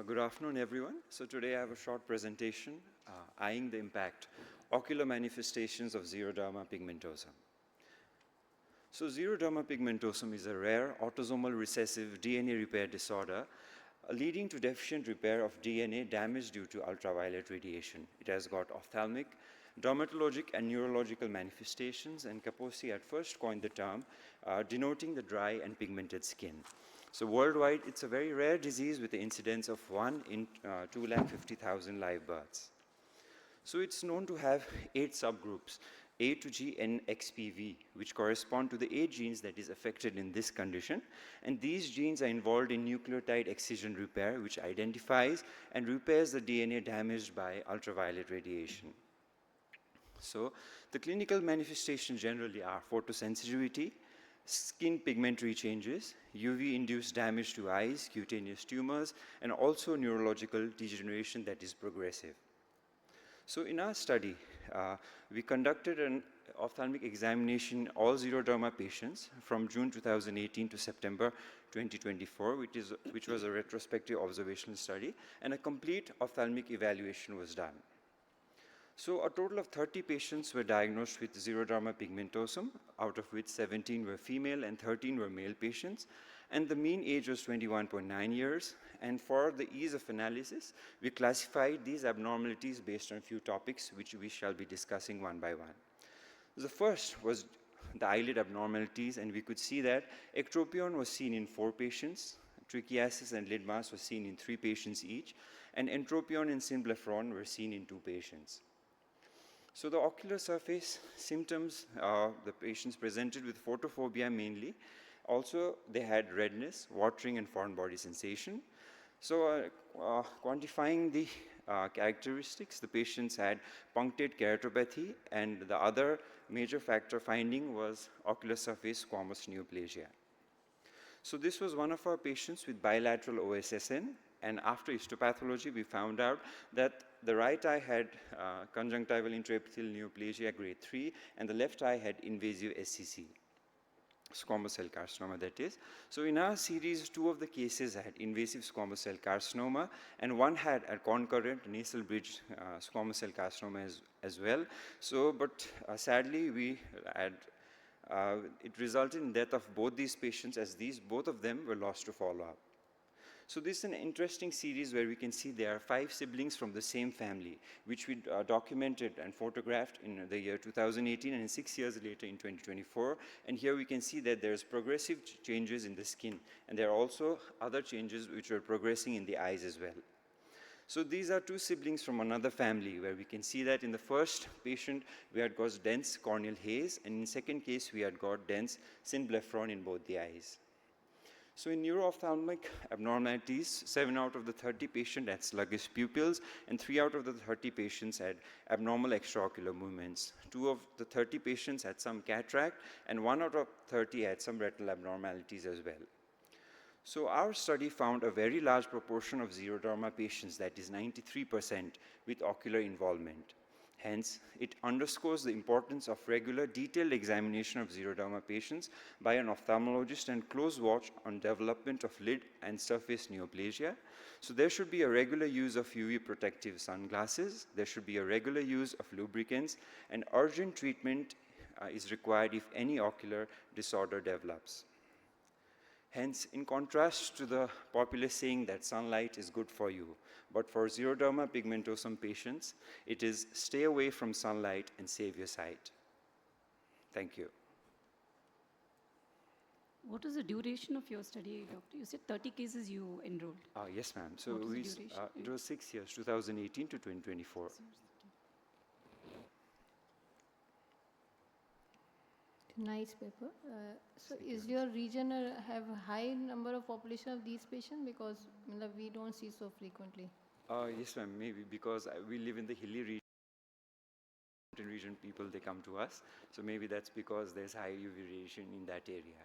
Good afternoon, everyone. So today I have a short presentation eyeing the impact, ocular manifestations of xeroderma pigmentosum. So xeroderma pigmentosum is a rare autosomal recessive DNA repair disorder leading to deficient repair of DNA damage due to ultraviolet radiation. It has got ophthalmic, dermatologic, and neurological manifestations, and Kaposi at first coined the term denoting the dry and pigmented skin. So worldwide, it's a very rare disease with the incidence of 1 in 250,000 live births. So it's known to have 8 subgroups, A to G and XPV, which correspond to the 8 genes that is affected in this condition. And these genes are involved in nucleotide excision repair, which identifies and repairs the DNA damaged by ultraviolet radiation. So the clinical manifestations generally are photosensitivity, skin pigmentary changes, UV-induced damage to eyes, cutaneous tumors, and also neurological degeneration that is progressive. So in our study, we conducted an ophthalmic examination in all xeroderma patients from June 2018 to September 2024, which was a retrospective observational study, and a complete ophthalmic evaluation was done. So a total of 30 patients were diagnosed with xeroderma pigmentosum, out of which 17 were female and 13 were male patients, and the mean age was 21.9 years. And for the ease of analysis, we classified these abnormalities based on a few topics, which we shall be discussing one by one. The first was the eyelid abnormalities, and we could see that ectropion was seen in 4 patients, trichiasis and lid mass was seen in 3 patients each, and entropion and symblepharon were seen in 2 patients. So the ocular surface symptoms, the patients presented with photophobia mainly. Also, they had redness, watering, and foreign body sensation. So quantifying the characteristics, the patients had punctate keratopathy, and the other major factor finding was ocular surface squamous neoplasia. So this was one of our patients with bilateral OSSN, and after histopathology, we found out that the right eye had conjunctival intraepithelial neoplasia grade 3, and the left eye had invasive SCC. Squamous cell carcinoma, that is. So in our series, 2 of the cases had invasive squamous cell carcinoma, and 1 had a concurrent nasal bridge squamous cell carcinoma as well. So, but sadly, we had, it resulted in death of both these patients, as both of them were lost to follow-up. So this is an interesting series where we can see there are 5 siblings from the same family, which we documented and photographed in the year 2018 and 6 years later in 2024. And here we can see that there's progressive changes in the skin, and there are also other changes which are progressing in the eyes as well. So these are 2 siblings from another family, where we can see that in the first patient, we had got dense corneal haze, and in the second case, we had got dense symblepharon in both the eyes. So in neuro-ophthalmic abnormalities, 7 out of the 30 patients had sluggish pupils, and 3 out of the 30 patients had abnormal extraocular movements. 2 of the 30 patients had some cataract, and 1 out of 30 had some retinal abnormalities as well. So our study found a very large proportion of xeroderma patients, that is 93%, with ocular involvement. Hence, it underscores the importance of regular detailed examination of xeroderma patients by an ophthalmologist and close watch on development of lid and surface neoplasia. So there should be a regular use of UV protective sunglasses, there should be a regular use of lubricants, and urgent treatment is required if any ocular disorder develops. Hence, in contrast to the populace saying that sunlight is good for you, but for xeroderma pigmentosum patients, it is stay away from sunlight and save your sight. Thank you. What is the duration of your study, doctor? You said 30 cases you enrolled. Yes, ma'am. So What is the duration? it was 6 years, 2018 to 2024. Nice paper. So is your region have a high number of population of these patients, because we don't see so frequently? Yes, ma'am, maybe because we live in the hilly region, people, they come to us. So maybe that's because there's high UV radiation in that area.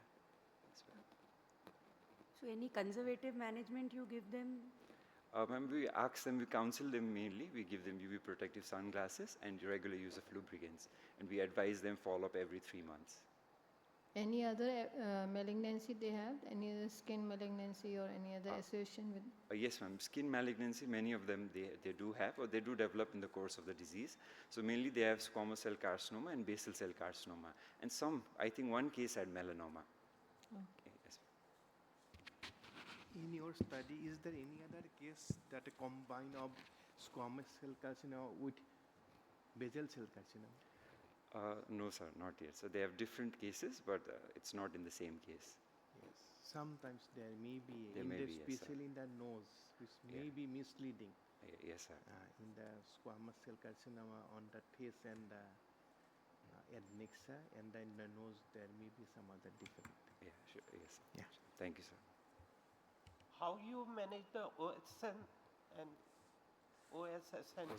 So any conservative management you give them? Ma'am, we ask them, we counsel them mainly. We give them UV protective sunglasses and regular use of lubricants. And we advise them follow up every 3 months. Any other malignancy they have? Any other skin malignancy or any other association with? Yes, ma'am. Skin malignancy, many of them they do have, or they do develop in the course of the disease. So mainly they have squamous cell carcinoma and basal cell carcinoma. And some, I think 1 case had melanoma. Okay. Yes. In your study, is there any other case that a combine of squamous cell carcinoma with basal cell carcinoma? No, sir, not yet. So they have different cases, but it's not in the same case. Yes. Sometimes there may be, There may be, yes, sir. especially in the nose, which may be misleading. Yes, sir. In the squamous cell carcinoma on the face and the adnexa, and then the nose, there may be some other defect. Yeah, sure. Yes, sir. Yeah. Sure. Thank you, sir. How you manage the OSN and OSSN?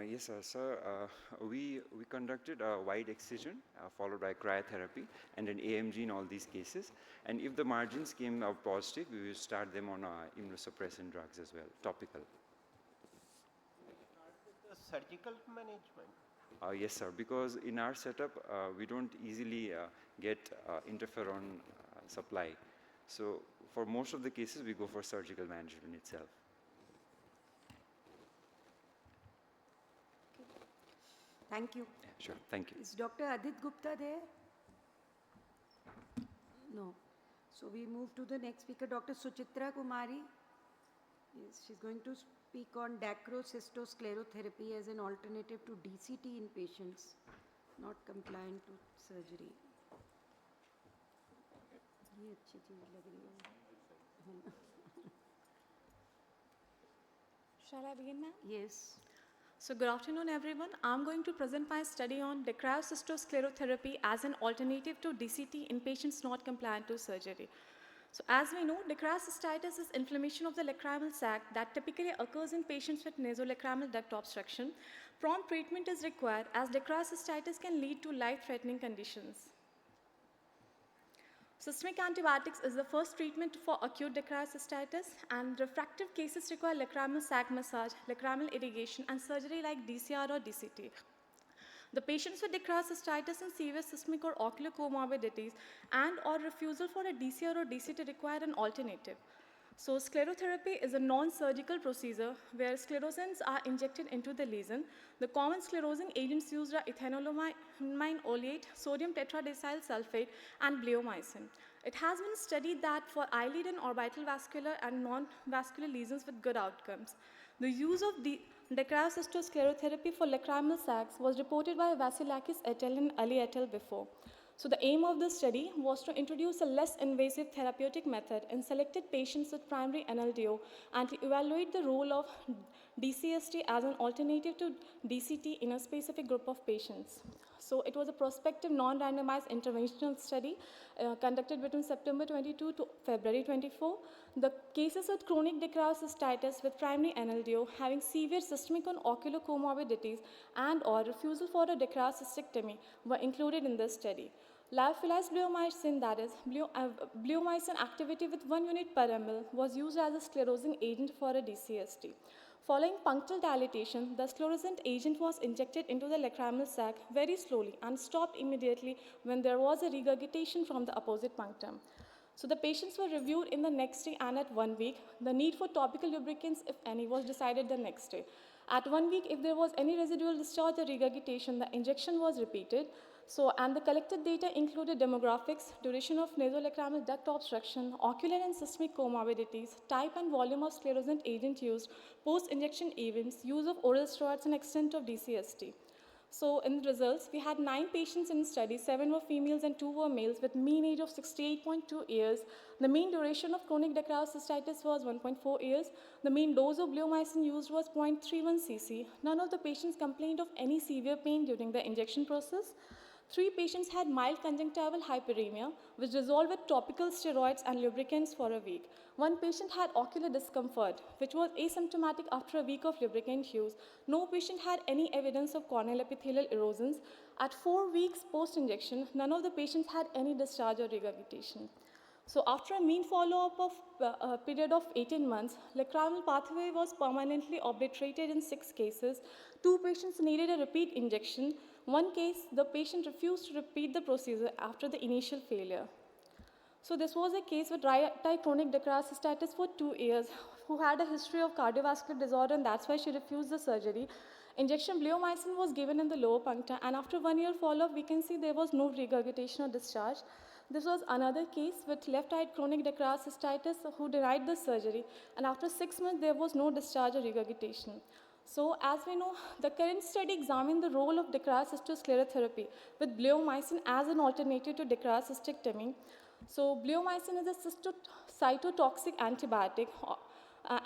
Yes, sir. Sir, we conducted a wide excision followed by cryotherapy and an AMG in all these cases. And if the margins came out positive, we will start them on immunosuppressant drugs as well, topical. Start with the surgical management. Yes, sir. Because in our setup, we don't easily get interferon supply. So for most of the cases, we go for surgical management itself. Thank you. Yeah, sure. Thank you. Is Dr. Adit Gupta there? No. So we move to the next speaker, Dr. Suchitra Kumari. Yes, she's going to speak on dacrocystosclerotherapy as an alternative to DCT in patients not compliant to surgery. ये अच्छी चीज लग रही है. Shall I begin, ma'am? Yes. So good afternoon, everyone. I'm going to present my study on dacrocystosclerotherapy as an alternative to DCT in patients not compliant to surgery. So as we know, dacrocystitis is inflammation of the lacrimal sac that typically occurs in patients with nasolacrimal duct obstruction. Prompt treatment is required as dacrocystitis can lead to life-threatening conditions. Systemic antibiotics is the first treatment for acute dacryocystitis, and refractive cases require lacrimal sac massage, lacrimal irrigation, and surgery like DCR or DCT. The patients with dacryocystitis and severe systemic or ocular comorbidities and or refusal for a DCR or DCT require an alternative. So sclerotherapy is a non-surgical procedure where sclerosins are injected into the lesion. The common sclerosing agents used are ethanolamine oleate, sodium tetradecyl sulfate, and bleomycin. It has been studied that for eyelid and orbital vascular and non-vascular lesions with good outcomes. The use of dacrocystosclerotherapy for lacrimal sacs was reported by Vasilakis et al. And Ali et al. Before. So the aim of this study was to introduce a less invasive therapeutic method in selected patients with primary NLDO and to evaluate the role of DCST as an alternative to DCT in a specific group of patients. So it was a prospective non-randomized interventional study conducted between September 22 to February 24. The cases with chronic dacryocystitis with primary NLDO having severe systemic and ocular comorbidities and or refusal for a dacryocystictomy were included in this study. Lyophilized bleomycin, that is, bleomycin activity with 1 unit per ml was used as a sclerosing agent for a DCST. Following punctal dilatation, the sclerosant agent was injected into the lacrimal sac very slowly and stopped immediately when there was a regurgitation from the opposite punctum. So the patients were reviewed in the next day and at 1 week. The need for topical lubricants, if any, was decided the next day. At 1 week, if there was any residual discharge or regurgitation, the injection was repeated. And the collected data included demographics, duration of nasolacrimal duct obstruction, ocular and systemic comorbidities, type and volume of sclerosant agent used, post-injection events, use of oral steroids, and extent of DCST. So in the results, we had 9 patients in the study, 7 were females and 2 were males with mean age of 68.2 years. The mean duration of chronic dacryocystitis was 1.4 years. The mean dose of bleomycin used was 0.31 cc. None of the patients complained of any severe pain during the injection process. 3 patients had mild conjunctival hyperemia, which resolved with topical steroids and lubricants for a week. 1 patient had ocular discomfort, which was asymptomatic after a week of lubricant use. No patient had any evidence of corneal epithelial erosions. At 4 weeks post-injection, none of the patients had any discharge or regurgitation. So after a mean follow-up of a period of 18 months, lacrimal pathway was permanently obliterated in 6 cases. 2 patients needed a repeat injection. 1 case, the patient refused to repeat the procedure after the initial failure. So this was a case with dry chronic dacryocystitis for 2 years who had a history of cardiovascular disorder, and that's why she refused the surgery. Injection bleomycin was given in the lower puncta, and after 1 year follow-up, we can see there was no regurgitation or discharge. This was another case with left-eyed chronic Dekra cystitis who denied the surgery, and after 6 months there was no discharge or regurgitation. So as we know, the current study examined the role of Dekra cystosclerotherapy with bleomycin as an alternative to Dekra cystectomy. So bleomycin is a cytotoxic antibiotic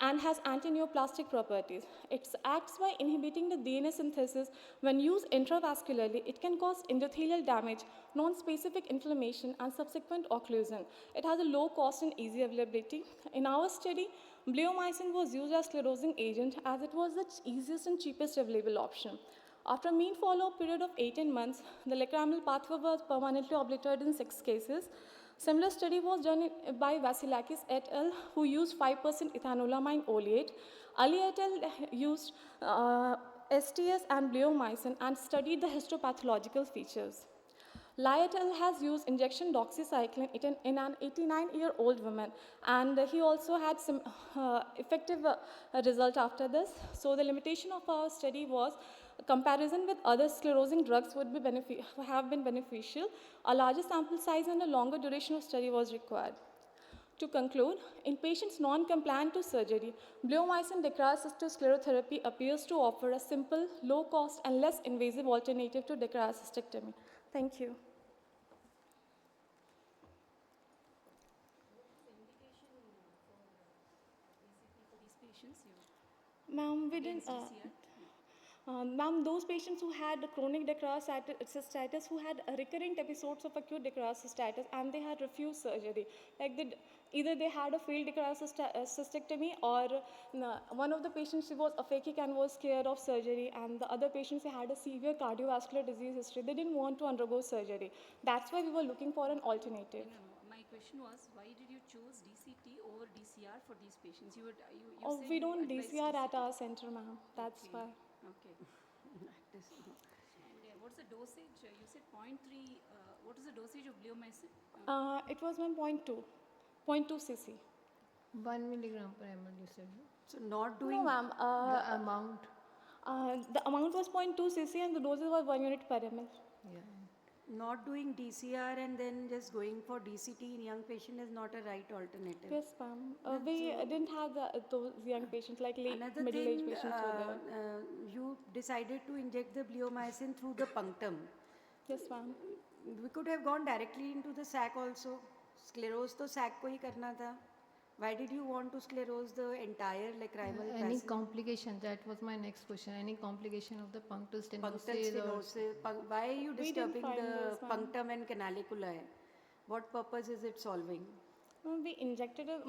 and has antineoplastic properties. It acts by inhibiting the DNA synthesis. When used intravascularly, it can cause endothelial damage, non-specific inflammation, and subsequent occlusion. It has a low cost and easy availability. In our study, bleomycin was used as sclerosing agent as it was the easiest and cheapest available option. After a mean follow-up period of 18 months, the lacrimal pathway was permanently obliterated in 6 cases. Similar study was done by Vasilakis et al., who used 5% ethanolamine oleate. Ali et al. Used STS and bleomycin and studied the histopathological features. Lai et al. Has used injection doxycycline in an 89-year-old woman, and he also had some effective result after this. So the limitation of our study was comparison with other sclerosing drugs would have been beneficial. A larger sample size and a longer duration of study was required. To conclude, in patients non-compliant to surgery, bleomycin Dekra cystosclerotherapy appears to offer a simple, low-cost, and less invasive alternative to Dekra cystectomy. Thank you. Ma'am, we didn't. Ma'am, those patients who had chronic Dekra cystitis, who had recurrent episodes of acute Dekra cystitis, and they had refused surgery. Like either they had a failed Dekra cystectomy, or one of the patients was aphakic and was scared of surgery, and the other patients had a severe cardiovascular disease history. They didn't want to undergo surgery. That's why we were looking for an alternative. No. My question was, why did you choose DCT over DCR for these patients? You said We you don't advised DCR at our center, ma'am. That's why. Okay. And what's the dosage? You said 0.3. What is the dosage of bleomycin? It was 0.2 cc. 1 milligram per ml, you said. So not doing No, ma'am. The amount. The amount was 0.2 cc and the doses were 1 unit per ml. Yeah. not doing DCR and then just going for DCT in young patient is not a right alternative. Yes, ma'am. We didn't have those young patients, like late Another middle-aged thing, patients were there. you decided to inject the bleomycin through the punctum. Yes, ma'am. We could have gone directly into the sac also. Sclerose to sac ko hi karna tha. Why did you want to sclerose the entire lacrimal Any passage? complication? That was my next question. Any complication of the punctal stenosis? Punctal stenosis. Why are you We didn't disturbing find the this, ma'am. punctum and canaliculi? What purpose is it solving? We injected it,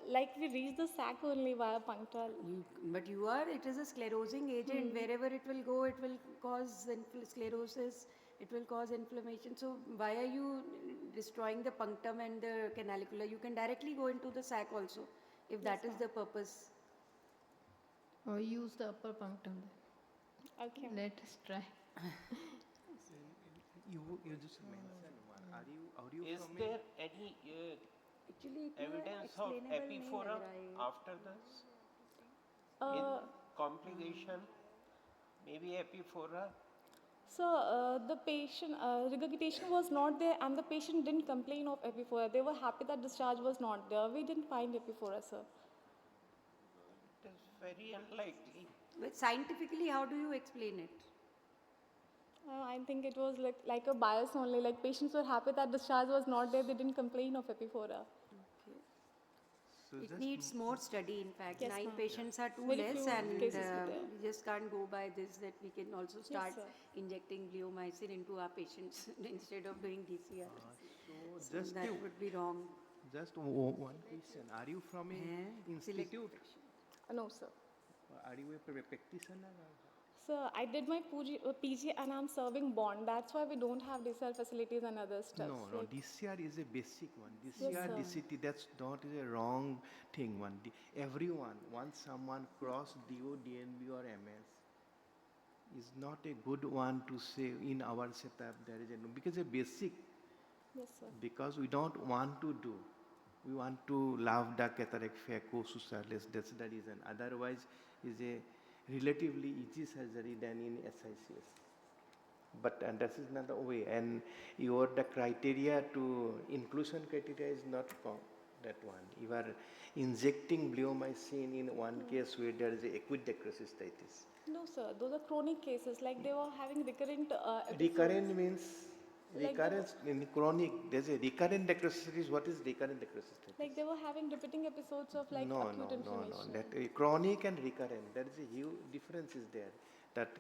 like we reached the sac only via punctal. But it is a sclerosing agent. Wherever it will go, it will cause sclerosis, it will cause inflammation. So why are you destroying the punctum and the canalicula? You can directly go into the sac also, if that is the purpose. Or use the upper punctum. Okay. Let us try. You just mentioned one. Are you Is from there any Actually, evidence of epiphora after this? In complication, maybe epiphora? So the patient, regurgitation was not there and the patient didn't complain of epiphora. They were happy that discharge was not there. We didn't find epiphora, sir. It is very unlikely. But scientifically, how do you explain it? I think it was like a bias only. Like patients were happy that discharge was not there. They didn't complain of epiphora. So It just needs more study, in fact. Yes, 9 ma'am. patients are too Very less, few and cases were there. we just can't go by this, that we can also start sir. injecting bleomycin into our patients instead of doing DCR. so just That would be wrong. just one question. Are you from an institute? No, sir. Are you a practitioner? So I did my PG and I'm serving bond. That's why we don't have DCR facilities and other stuff. No, Like, DCR is a basic one. Yes, DCR, sir. DCT, that's not a wrong thing. Everyone, once someone cross DO, DNB or MS, is not a good one to say in our setup there is a, because a basic, yes, sir. because we don't want to do. We want to love the cataract phaco susurless, that's the reason. Otherwise, is a relatively easy surgery than in SICS. But and that is not the way. And your the criteria to inclusion criteria is not that one. You are injecting bleomycin in one case where there is a acute necrocystitis. No, sir. Those are chronic cases. Like they were having recurrent episodes. Recurrent means Like recurrence in chronic. There's a recurrent necrocystitis. What is recurrent necrocystitis? Like they were having repeating episodes of like acute inflammation. That chronic and recurrent. There is a huge difference is there. That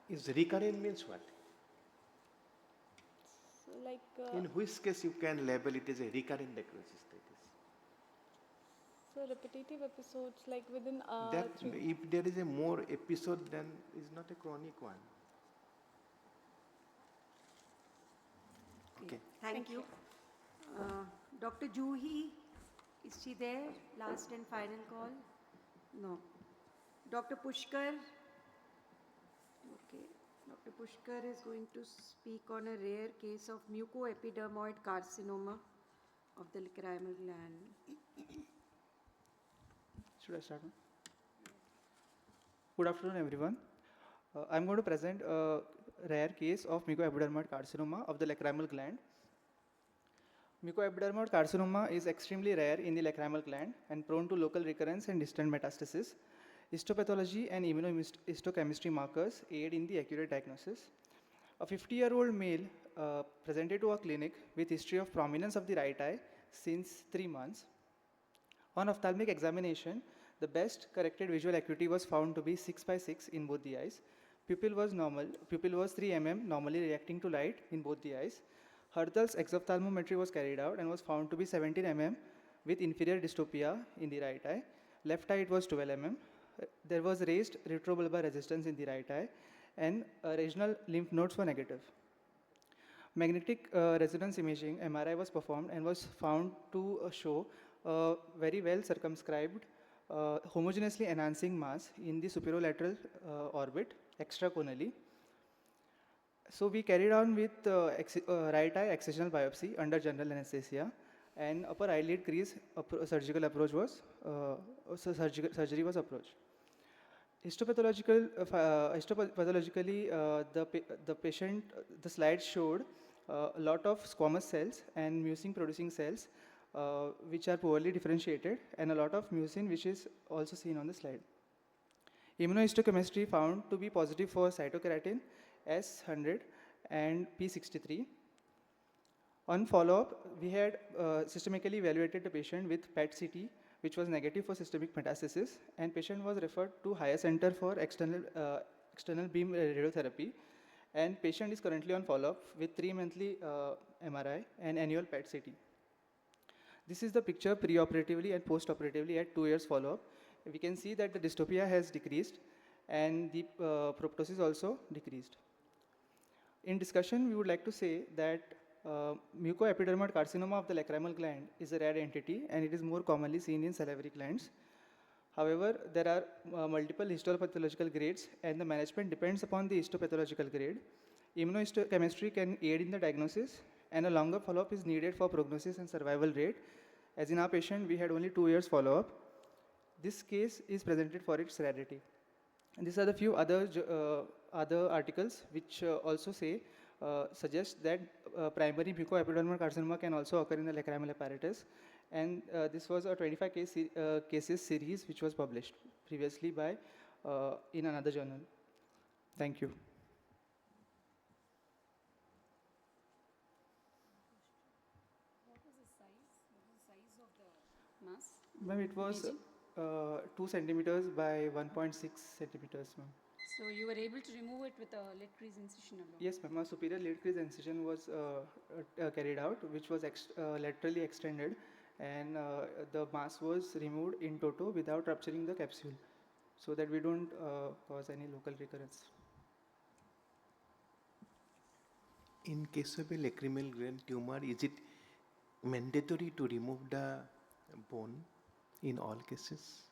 is recurrent means what? So like In which case you can label it as a recurrent necrocystitis. so repetitive episodes like within That if there is a more episode, then is not a chronic one. Okay. Thank you. Dr. Juhi, is she there? Last and final call? No. Dr. Pushkar? Okay. Dr. Pushkar is going to speak on a rare case of mucoepidermoid carcinoma of the lacrimal gland. Should I start? Good afternoon, everyone. I'm going to present a rare case of mucoepidermoid carcinoma of the lacrimal gland. Mucoepidermoid carcinoma is extremely rare in the lacrimal gland and prone to local recurrence and distant metastasis. Histopathology and immunohistochemistry markers aid in the accurate diagnosis. A 50-year-old male presented to our clinic with history of prominence of the right eye since 3 months. On ophthalmic examination, the best corrected visual acuity was found to be 6/6 in both the eyes. Pupil was normal. Pupil was 3 mm, normally reacting to light in both the eyes. Hertel's exophthalmometry was carried out and was found to be 17 mm with inferior dystopia in the right eye. Left eye it was 12 mm. There was raised retrobulbar resistance in the right eye, and regional lymph nodes were negative. Magnetic resonance imaging (MRI) was performed and was found to show a very well circumscribed, homogeneously enhancing mass in the superolateral orbit extraconally. So we carried on with right eye excisional biopsy under general anesthesia, and upper eyelid crease surgical approach was surgery was approached. Histopathologically, the patient, the slide showed a lot of squamous cells and mucin producing cells which are poorly differentiated, and a lot of mucin which is also seen on the slide. Immunohistochemistry found to be positive for cytokeratin S100 and P63. On follow-up, we had systemically evaluated the patient with PET-CT, which was negative for systemic metastasis, and patient was referred to higher center for external beam radiotherapy, and patient is currently on follow-up with 3-monthly MRI and annual PET-CT. This is the picture pre-operatively and post-operatively at 2 years follow-up. We can see that the dystopia has decreased and the proptosis also decreased. In discussion, we would like to say that mucoepidermoid carcinoma of the lacrimal gland is a rare entity, and it is more commonly seen in salivary glands. However, there are multiple histopathological grades, and the management depends upon the histopathological grade. Immunohistochemistry can aid in the diagnosis, and a longer follow-up is needed for prognosis and survival rate. As in our patient, we had only 2 years follow-up. This case is presented for its rarity. And these are the few other articles which also suggest that primary mucoepidermal carcinoma can also occur in the lacrimal apparatus. And this was a 25 cases series which was published previously by in another journal. Thank you. What was the size of the mass? Ma'am, it was 2 centimeters by 1.6 centimeters, ma'am. So you were able to remove it with a lid crease incision alone? Yes, ma'am. A superior lid crease incision was carried out, which was laterally extended, and the mass was removed in toto without rupturing the capsule, so that we don't cause any local recurrence. In case of a lacrimal gland tumor, is it mandatory to remove the bone in all cases?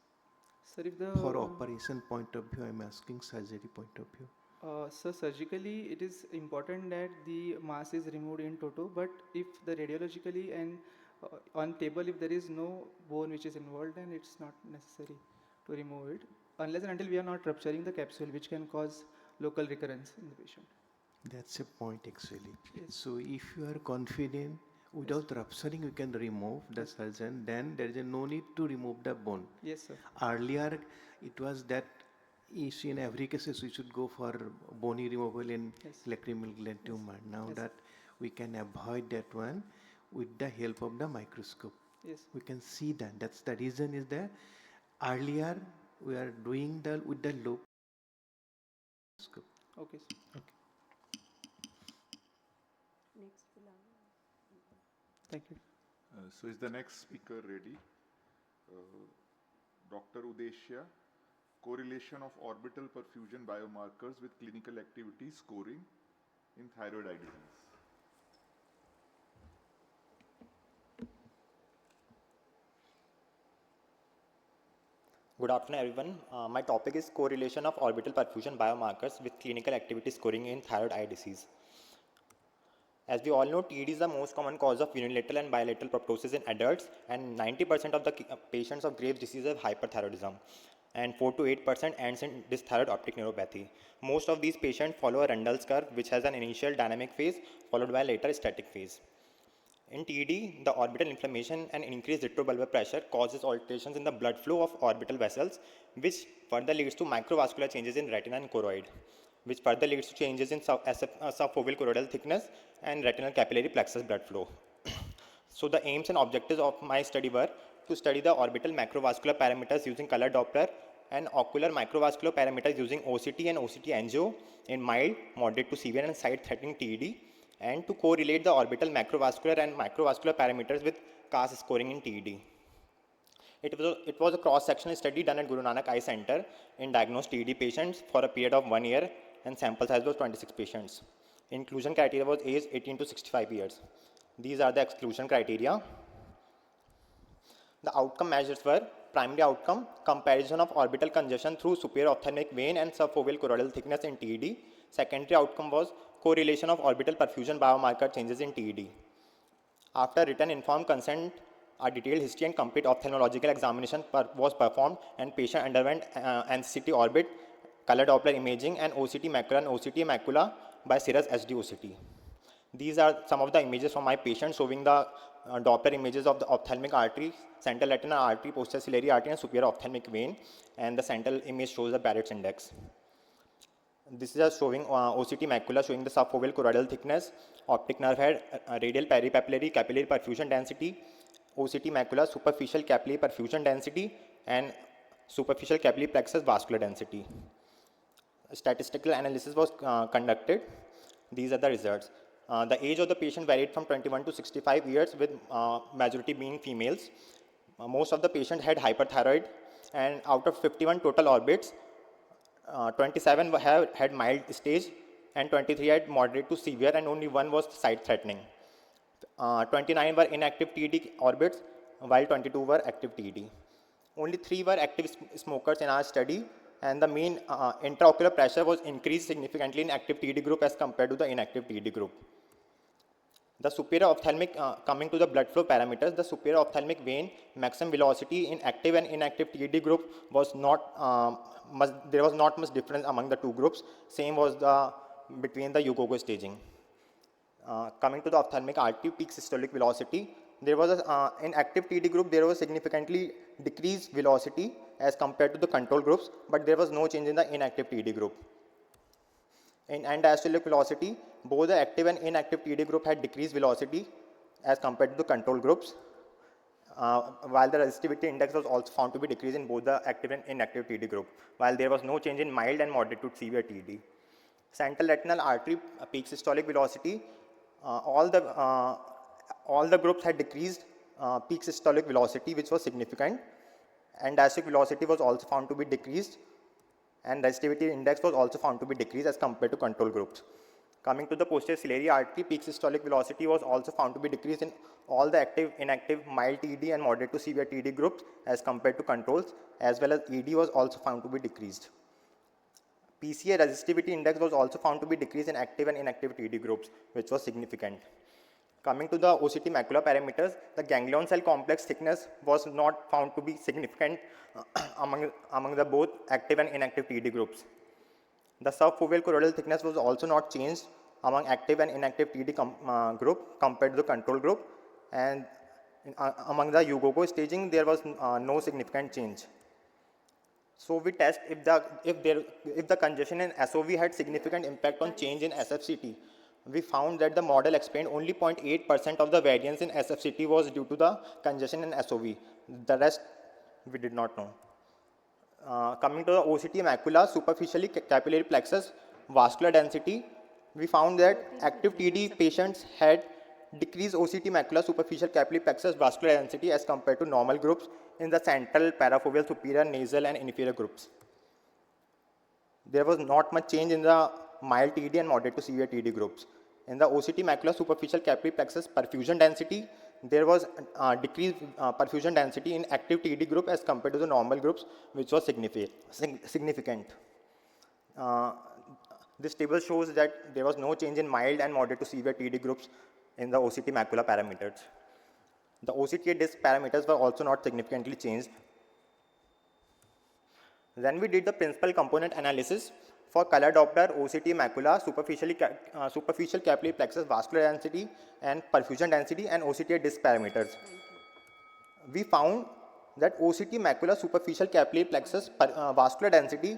Sir, if the for operation point of view, I'm asking surgery point of view. So surgically, it is important that the mass is removed in toto, but if the radiologically and on table, if there is no bone which is involved, then it's not necessary to remove it, unless and until we are not rupturing the capsule, which can cause local recurrence in the patient. That's a point actually. So if you are confident, without rupturing, you can remove the surgeon, then there is no need to remove the bone. Yes, sir. Earlier, it was that issue in every case we should go for bony removal in Yes. lacrimal gland tumor. Now Yes. that we can avoid that one with the help of the microscope. Yes. We can see that. That's the reason is that earlier we are doing the with the low microscope. Okay, sir. Next, Thank you. So is the next speaker ready? Dr. Udeshya, correlation of orbital perfusion biomarkers with clinical activity scoring in thyroid eye disease. Good afternoon, everyone. My topic is correlation of orbital perfusion biomarkers with clinical activity scoring in thyroid eye disease. As we all know, TED is the most common cause of unilateral and bilateral proptosis in adults, and 90% of the patients of Graves' disease have hyperthyroidism, and 4 to 8% ends in dysthyroid optic neuropathy. Most of these patients follow a Rundle's curve, which has an initial dynamic phase followed by a later static phase. In TED, the orbital inflammation and increased retrobulbar pressure causes alterations in the blood flow of orbital vessels, which further leads to microvascular changes in retina and choroid, which further leads to changes in subfoveal choroidal thickness and retinal capillary plexus blood flow. So the aims and objectives of my study were to study the orbital macrovascular parameters using color Doppler and ocular microvascular parameters using OCT and OCT angio in mild, moderate to severe and sight-threatening TED, and to correlate the orbital macrovascular and microvascular parameters with CAS scoring in TED. It was a cross-sectional study done at Guru Nanak Eye Center in diagnosed TED patients for a period of 1 year, and sample size was 26 patients. Inclusion criteria was age 18 to 65 years. These are the exclusion criteria. The outcome measures were primary outcome, comparison of orbital congestion through superior ophthalmic vein and subfoveal choroidal thickness in TED. Secondary outcome was correlation of orbital perfusion biomarker changes in TED. After written informed consent, a detailed history and complete ophthalmological examination was performed, and patient underwent NCT orbit, color Doppler imaging, and OCT macula and OCT macula by Cirrus HD OCT. These are some of the images from my patient showing the Doppler images of the ophthalmic artery, central retinal artery, posterior ciliary artery, and superior ophthalmic vein, and the central image shows the Barrett's index. This is just showing OCT macula showing the subfoveal choroidal thickness, optic nerve head, radial peripapillary capillary perfusion density, OCT macula superficial capillary perfusion density, and superficial capillary plexus vascular density. Statistical analysis was conducted. These are the results. The age of the patient varied from 21 to 65 years, with majority being females. Most of the patients had hyperthyroid, and out of 51 total orbits, 27 had mild stage, and 23 had moderate to severe, and only one was sight-threatening. 29 were inactive TED orbits, while 22 were active TED. Only 3 were active smokers in our study, and the mean intraocular pressure was increased significantly in active TED group as compared to the inactive TED group. The superior ophthalmic, coming to the blood flow parameters, the superior ophthalmic vein maximum velocity in active and inactive TED group was not there was not much difference among the two groups. Same was the between the Yugogo staging. Coming to the ophthalmic artery peak systolic velocity, there was in active TED group there was significantly decreased velocity as compared to the control groups, but there was no change in the inactive TED group. In end-diastolic velocity, both the active and inactive TED group had decreased velocity as compared to the control groups, while the resistivity index was also found to be decreased in both the active and inactive TED group, while there was no change in mild and moderate to severe TED. Central retinal artery peak systolic velocity, all the groups had decreased peak systolic velocity, which was significant, and diastolic velocity was also found to be decreased, and resistivity index was also found to be decreased as compared to control groups. Coming to the posterior ciliary artery, peak systolic velocity was also found to be decreased in all the active, inactive, mild TED and moderate to severe TED groups as compared to controls, as well as ED was also found to be decreased. PCA resistivity index was also found to be decreased in active and inactive TED groups, which was significant. Coming to the OCT macula parameters, the ganglion cell complex thickness was not found to be significant among the both active and inactive TED groups. The subfoveal choroidal thickness was also not changed among active and inactive TD group compared to the control group, and among the UGOGO staging there was no significant change. So we test if the congestion in SOV had significant impact on change in SFCT. We found that the model explained only 0.8% of the variance in SFCT was due to the congestion in SOV. The rest we did not know. Coming to the OCT macula, superficially capillary plexus, vascular density, we found that active TD patients had decreased OCT macula, superficial capillary plexus, vascular density as compared to normal groups in the central, parafoveal, superior, nasal and inferior groups. There was not much change in the mild TD and moderate to severe TD groups. In the OCT macula, superficial capillary plexus perfusion density, there was decreased perfusion density in active TD group as compared to the normal groups, which was significant. This table shows that there was no change in mild and moderate to severe TD groups in the OCT macula parameters. The OCTA disc parameters were also not significantly changed. Then we did the principal component analysis for color Doppler, OCT macula, superficial capillary plexus, vascular density and perfusion density, and OCTA disc parameters. We found that OCT macula, superficial capillary plexus, vascular density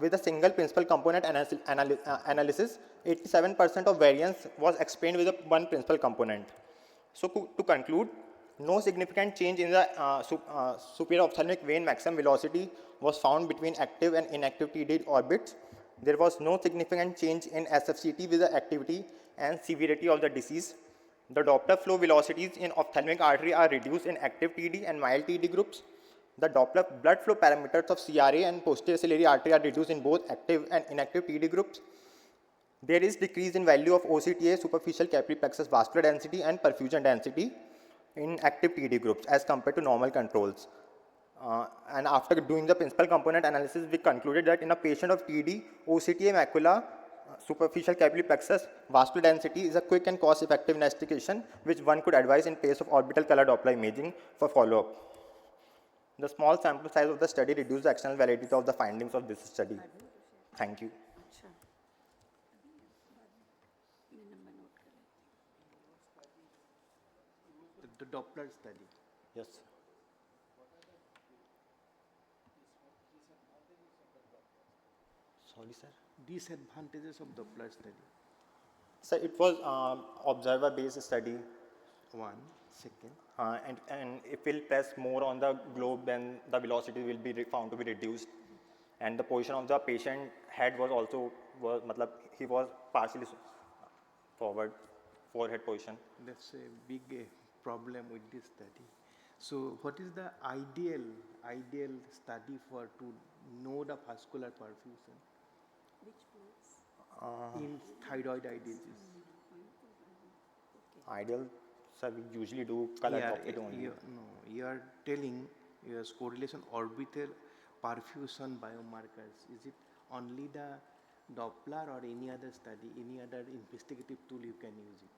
with a single principal component analysis, 87% of variance was explained with one principal component. So to conclude, no significant change in the superior ophthalmic vein maximum velocity was found between active and inactive TD orbits. There was no significant change in SFCT with the activity and severity of the disease. The Doppler flow velocities in ophthalmic artery are reduced in active TD and mild TD groups. The Doppler blood flow parameters of CRA and posterior ciliary artery are reduced in both active and inactive TD groups. There is decrease in value of OCTA, superficial capillary plexus, vascular density and perfusion density in active TD groups as compared to normal controls. And after doing the principal component analysis, we concluded that in a patient of TD, OCTA macula, superficial capillary plexus, vascular density is a quick and cost-effective investigation which one could advise in place of orbital color Doppler imaging for follow-up. The small sample size of the study reduced the external validity of the findings of this study. Thank you. The Doppler study. Yes. Sorry, sir. Disadvantages of Doppler study. So it was observer-based study. One. Second. And if we'll press more on the globe, then the velocity will be found to be reduced. And the position of the patient head was also, he was partially forward, forehead position. That's a big problem with this study. So what is the ideal study for to know the vascular perfusion? Which place? In thyroid eye disease. Ideal, so we usually do color Doppler only. You are telling yes, correlation orbital perfusion biomarkers. Is it only the Doppler or any other study, any other investigative tool you can use it?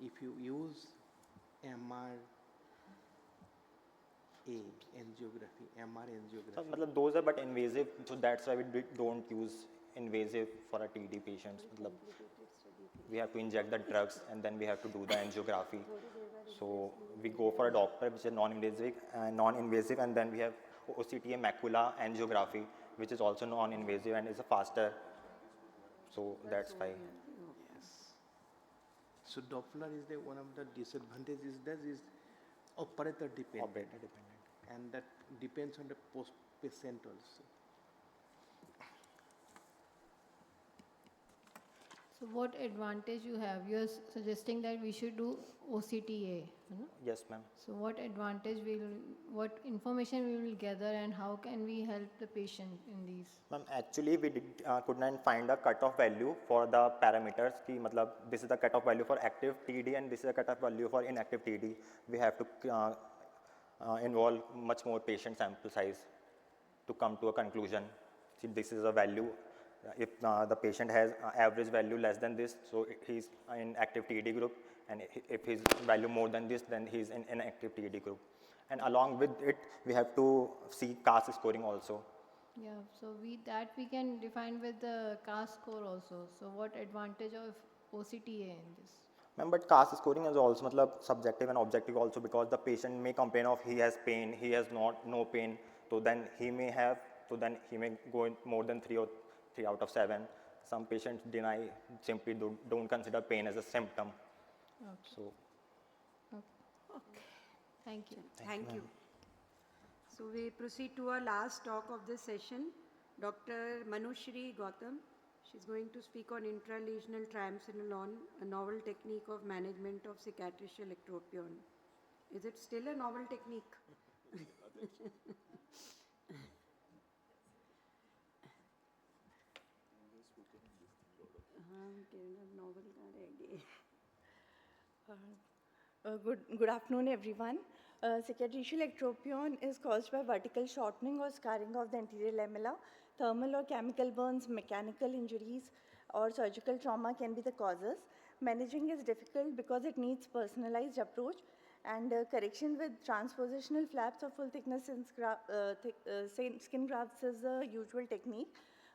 If you use MRA angiography. So, those are but invasive, so that's why we don't use invasive for a TD patients. We have to inject the drugs and then we have to do the angiography. So we go for a Doppler which is non-invasive, and then we have OCTA macula angiography, which is also non-invasive and is a faster. So that's why. Yes. So Doppler is one of the disadvantages. That is operator dependent. And that depends on the patient also. So what advantage you have? You are suggesting that we should do OCTA. Yes, ma'am. So what advantage what information we will gather, and how can we help the patient in these? Ma'am, actually we could not find a cutoff value for the parameters. This is the cutoff value for active TD and this is the cutoff value for inactive TD. We have to involve much more patient sample size to come to a conclusion. See, this is a value If the patient has average value less than this, so he's in active TED group, and if his value more than this, then he's in inactive TED group. And along with it, we have to see CAS scoring also. Yeah, so we can define with the CAS score also. So what advantage of OCTA in this? Ma'am, but CAS scoring is also matlab, subjective and objective also, because the patient may complain of he has pain, he has no pain, so then he may go in more than 3 out of 7. Some patients deny, simply don't consider pain as a symptom. Okay. So. Okay. Thank you. Thank you. So we proceed to our last talk of this session. Dr. Manushri Gautam. She's going to speak on intralesional triamcinolone, a novel technique of management of cicatricial ectropion. Is it still a novel technique? Good afternoon, everyone. Cicatricial ectropion is caused by vertical shortening or scarring of the anterior lamella. Thermal or chemical burns, mechanical injuries, or surgical trauma can be the causes. Managing is difficult because it needs personalized approach, and correction with transpositional flaps or full thickness skin grafts is a usual technique.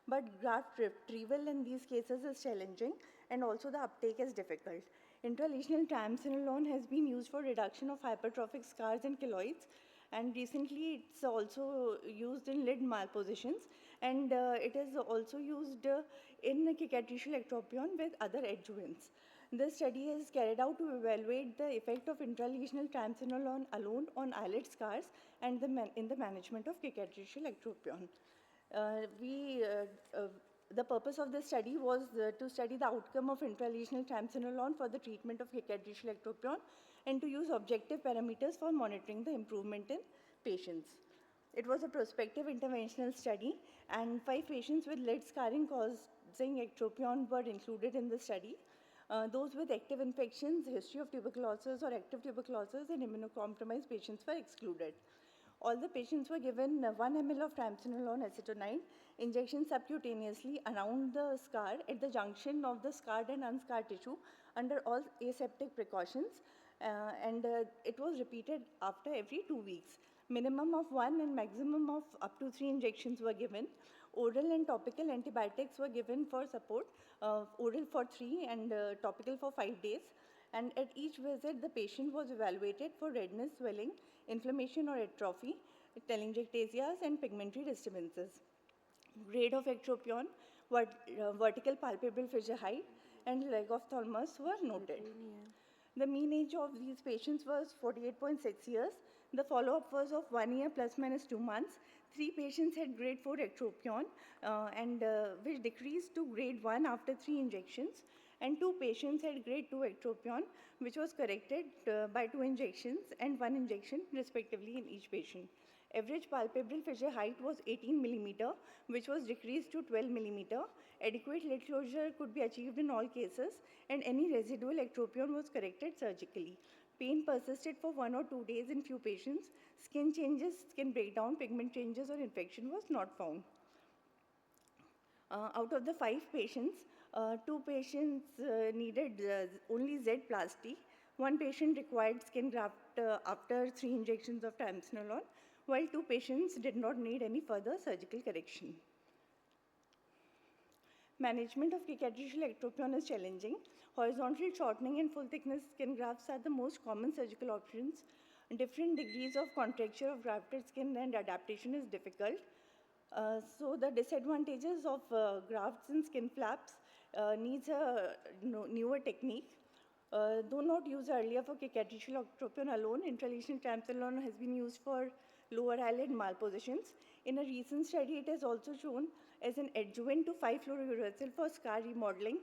But graft retrieval in these cases is challenging, and also the uptake is difficult. Intralesional triamcinolone has been used for reduction of hypertrophic scars and keloids, and recently it's also used in lid malpositions, and it is also used in cicatricial ectropion with other adjuvants. This study is carried out to evaluate the effect of intralesional triamcinolone alone on eyelid scars and in the management of cicatricial ectropion. The purpose of this study was to study the outcome of intralesional triamcinolone for the treatment of cicatricial ectropion and to use objective parameters for monitoring the improvement in patients. It was a prospective interventional study, and 5 patients with lid scarring causing ectropion were included in the study. Those with active infections, history of tuberculosis or active tuberculosis, and immunocompromised patients were excluded. All the patients were given 1 ml of triamcinolone acetonide injection subcutaneously around the scar at the junction of the scarred and unscarred tissue under all aseptic precautions, and it was repeated after every 2 weeks. Minimum of 1 and maximum of up to 3 injections were given. Oral and topical antibiotics were given for support, oral for 3 and topical for 5 days. And at each visit, the patient was evaluated for redness, swelling, inflammation or atrophy, telangiectasias, and pigmentary disturbances. Grade of ectropion, vertical palpebral fissure height, and leg of thalmus were noted. The mean age of these patients was 48.6 years. The follow-up was of 1 year plus minus 2 months. 3 patients had grade 4 ectropion, which decreased to grade 1 after 3 injections. And 2 patients had grade 2 ectropion, which was corrected by 2 injections and 1 injection respectively in each patient. Average palpebral fissure height was 18 mm, which was decreased to 12 mm. Adequate lid closure could be achieved in all cases, and any residual ectropion was corrected surgically. Pain persisted for 1 or 2 days in few patients. Skin changes, skin breakdown, pigment changes, or infection was not found. Out of the 5 patients, 2 patients needed only Z-plasty. 1 patient required skin graft after 3 injections of triamcinolone, while 2 patients did not need any further surgical correction. Management of cicatricial ectropion is challenging. Horizontal shortening and full thickness skin grafts are the most common surgical options. Different degrees of contracture of grafted skin and adaptation is difficult. So the disadvantages of grafts and skin flaps needs a newer technique. Though not used earlier for cicatricial ectropion alone, intralesional triamcinolone has been used for lower eyelid malpositions. In a recent study, it is also shown as an adjuvant to 5-fluorouracil for scar remodeling.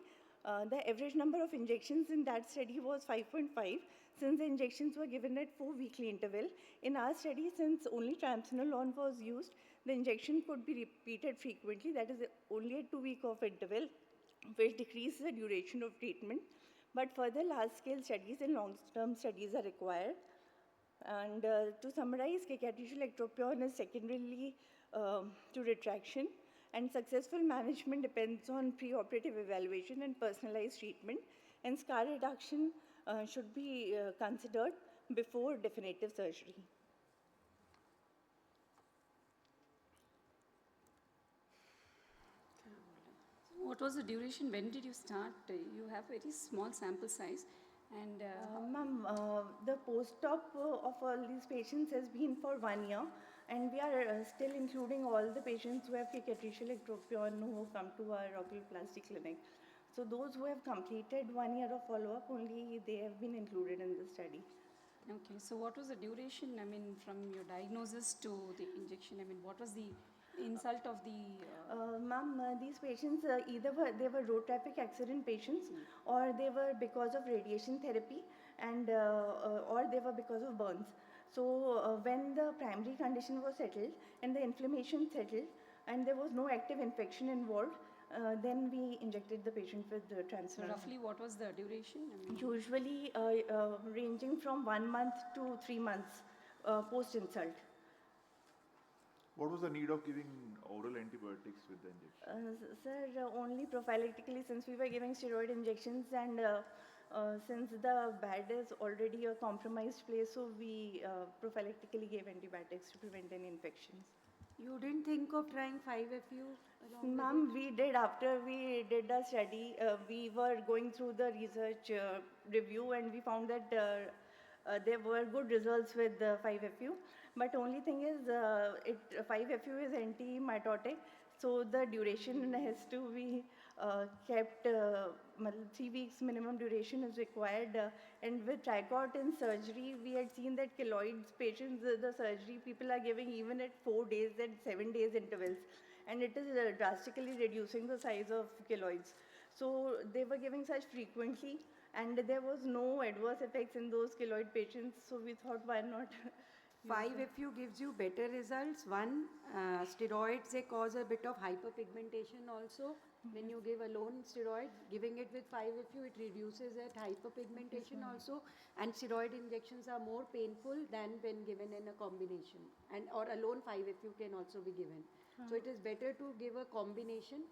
The average number of injections in that study was 5.5, since the injections were given at 4 weekly interval. In our study, since only triamcinolone was used, the injection could be repeated frequently, that is only at 2 week of interval, which decreases the duration of treatment. But further large-scale studies and long-term studies are required. And to summarize, cicatricial ectropion is secondarily to retraction, And successful management depends on preoperative evaluation and personalized treatment, and scar reduction should be considered before definitive surgery. What was the duration? When did you start? You have very small sample size. And Ma'am, the post-op of all these patients has been for 1 year, and we are still including all the patients who have cicatricial ectropion who have come to our oculoplasty clinic. So those who have completed 1 year of follow-up, only they have been included in the study. okay, so what was the duration? I mean, from your diagnosis to the injection, I mean, what was the insult of the... Ma'am, these patients either they were road traffic accident patients, or they were because of radiation therapy, and or they were because of burns. So when the primary condition was settled and the inflammation settled and there was no active infection involved, then we injected the patient with the So transdermal. roughly what was the duration? I mean, Usually ranging from 1 month to 3 months post-insult. What was the need of giving oral antibiotics with the injection? Sir, only prophylactically, since we were giving steroid injections, and since the bed is already a compromised place, so we prophylactically gave antibiotics to prevent any infections. You didn't think of trying 5FU along Ma'am, with it? we did. After we did the study, we were going through the research review, and we found that there were good results with 5FU. But only thing is, 5FU is anti-mitotic, so the duration has to be kept. 3 weeks minimum duration is required. And with tricot in surgery, we had seen that keloids patients, the surgery people are giving even at 4 days and 7 days intervals, and it is drastically reducing the size of keloids. So they were giving such frequently, and there was no adverse effects in those keloid patients. So we thought, why not? 5FU gives you better results. One, steroids, they cause a bit of hyperpigmentation also. When you give alone steroid, giving it with 5FU, it reduces that hyperpigmentation also. And steroid injections are more painful than when given in a combination. And or alone 5FU can also be given. So it is better to give a combination.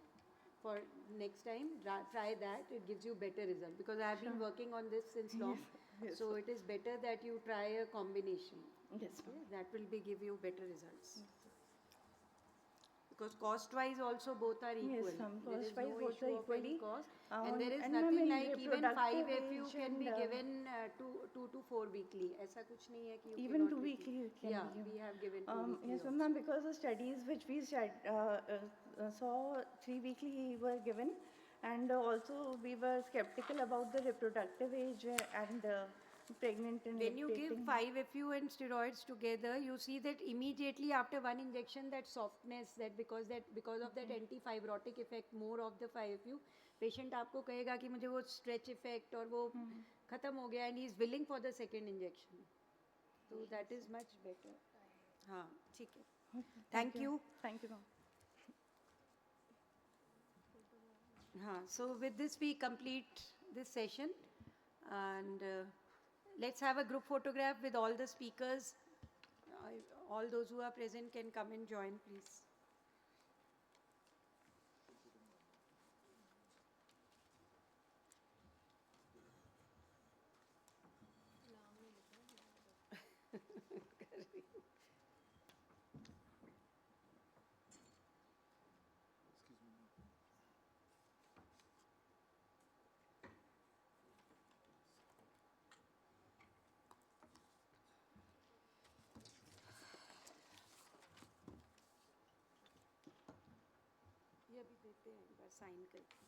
For next time, try that. It gives you better result, because I have been working on this since long. Yes. So it is better that you try a combination. Yes, Okay, that will give you better results. Because cost-wise also both are equal. Yes, There is cost-wise no both issue are of any equally. cost. And there is And nothing ma'am, in like even reproductive 5FU age can be and, given 2 to 4 weekly. ऐसा कुछ नहीं है कि you even cannot 2 give. weekly you can Yeah, give. we have given 2 weekly. Yes, also. ma'am, because the studies which we saw 3 weekly were given, and also we were skeptical about the reproductive age and pregnant and When you give lactating. 5FU and steroids together, you see that immediately after one injection, that softness, that because of that anti-fibrotic effect, more of the 5FU, patient आपको कहेगा कि मुझे वो stretch effect और वो खत्म हो गया, and he is willing for the second injection. So that is much better. हाँ, ठीक है. Thank you. Thank you, ma'am. So with this we complete this session, and let's have a group photograph with all the speakers. All those who are present can come and join, please. ये अभी देते हैं, एक बार sign करके.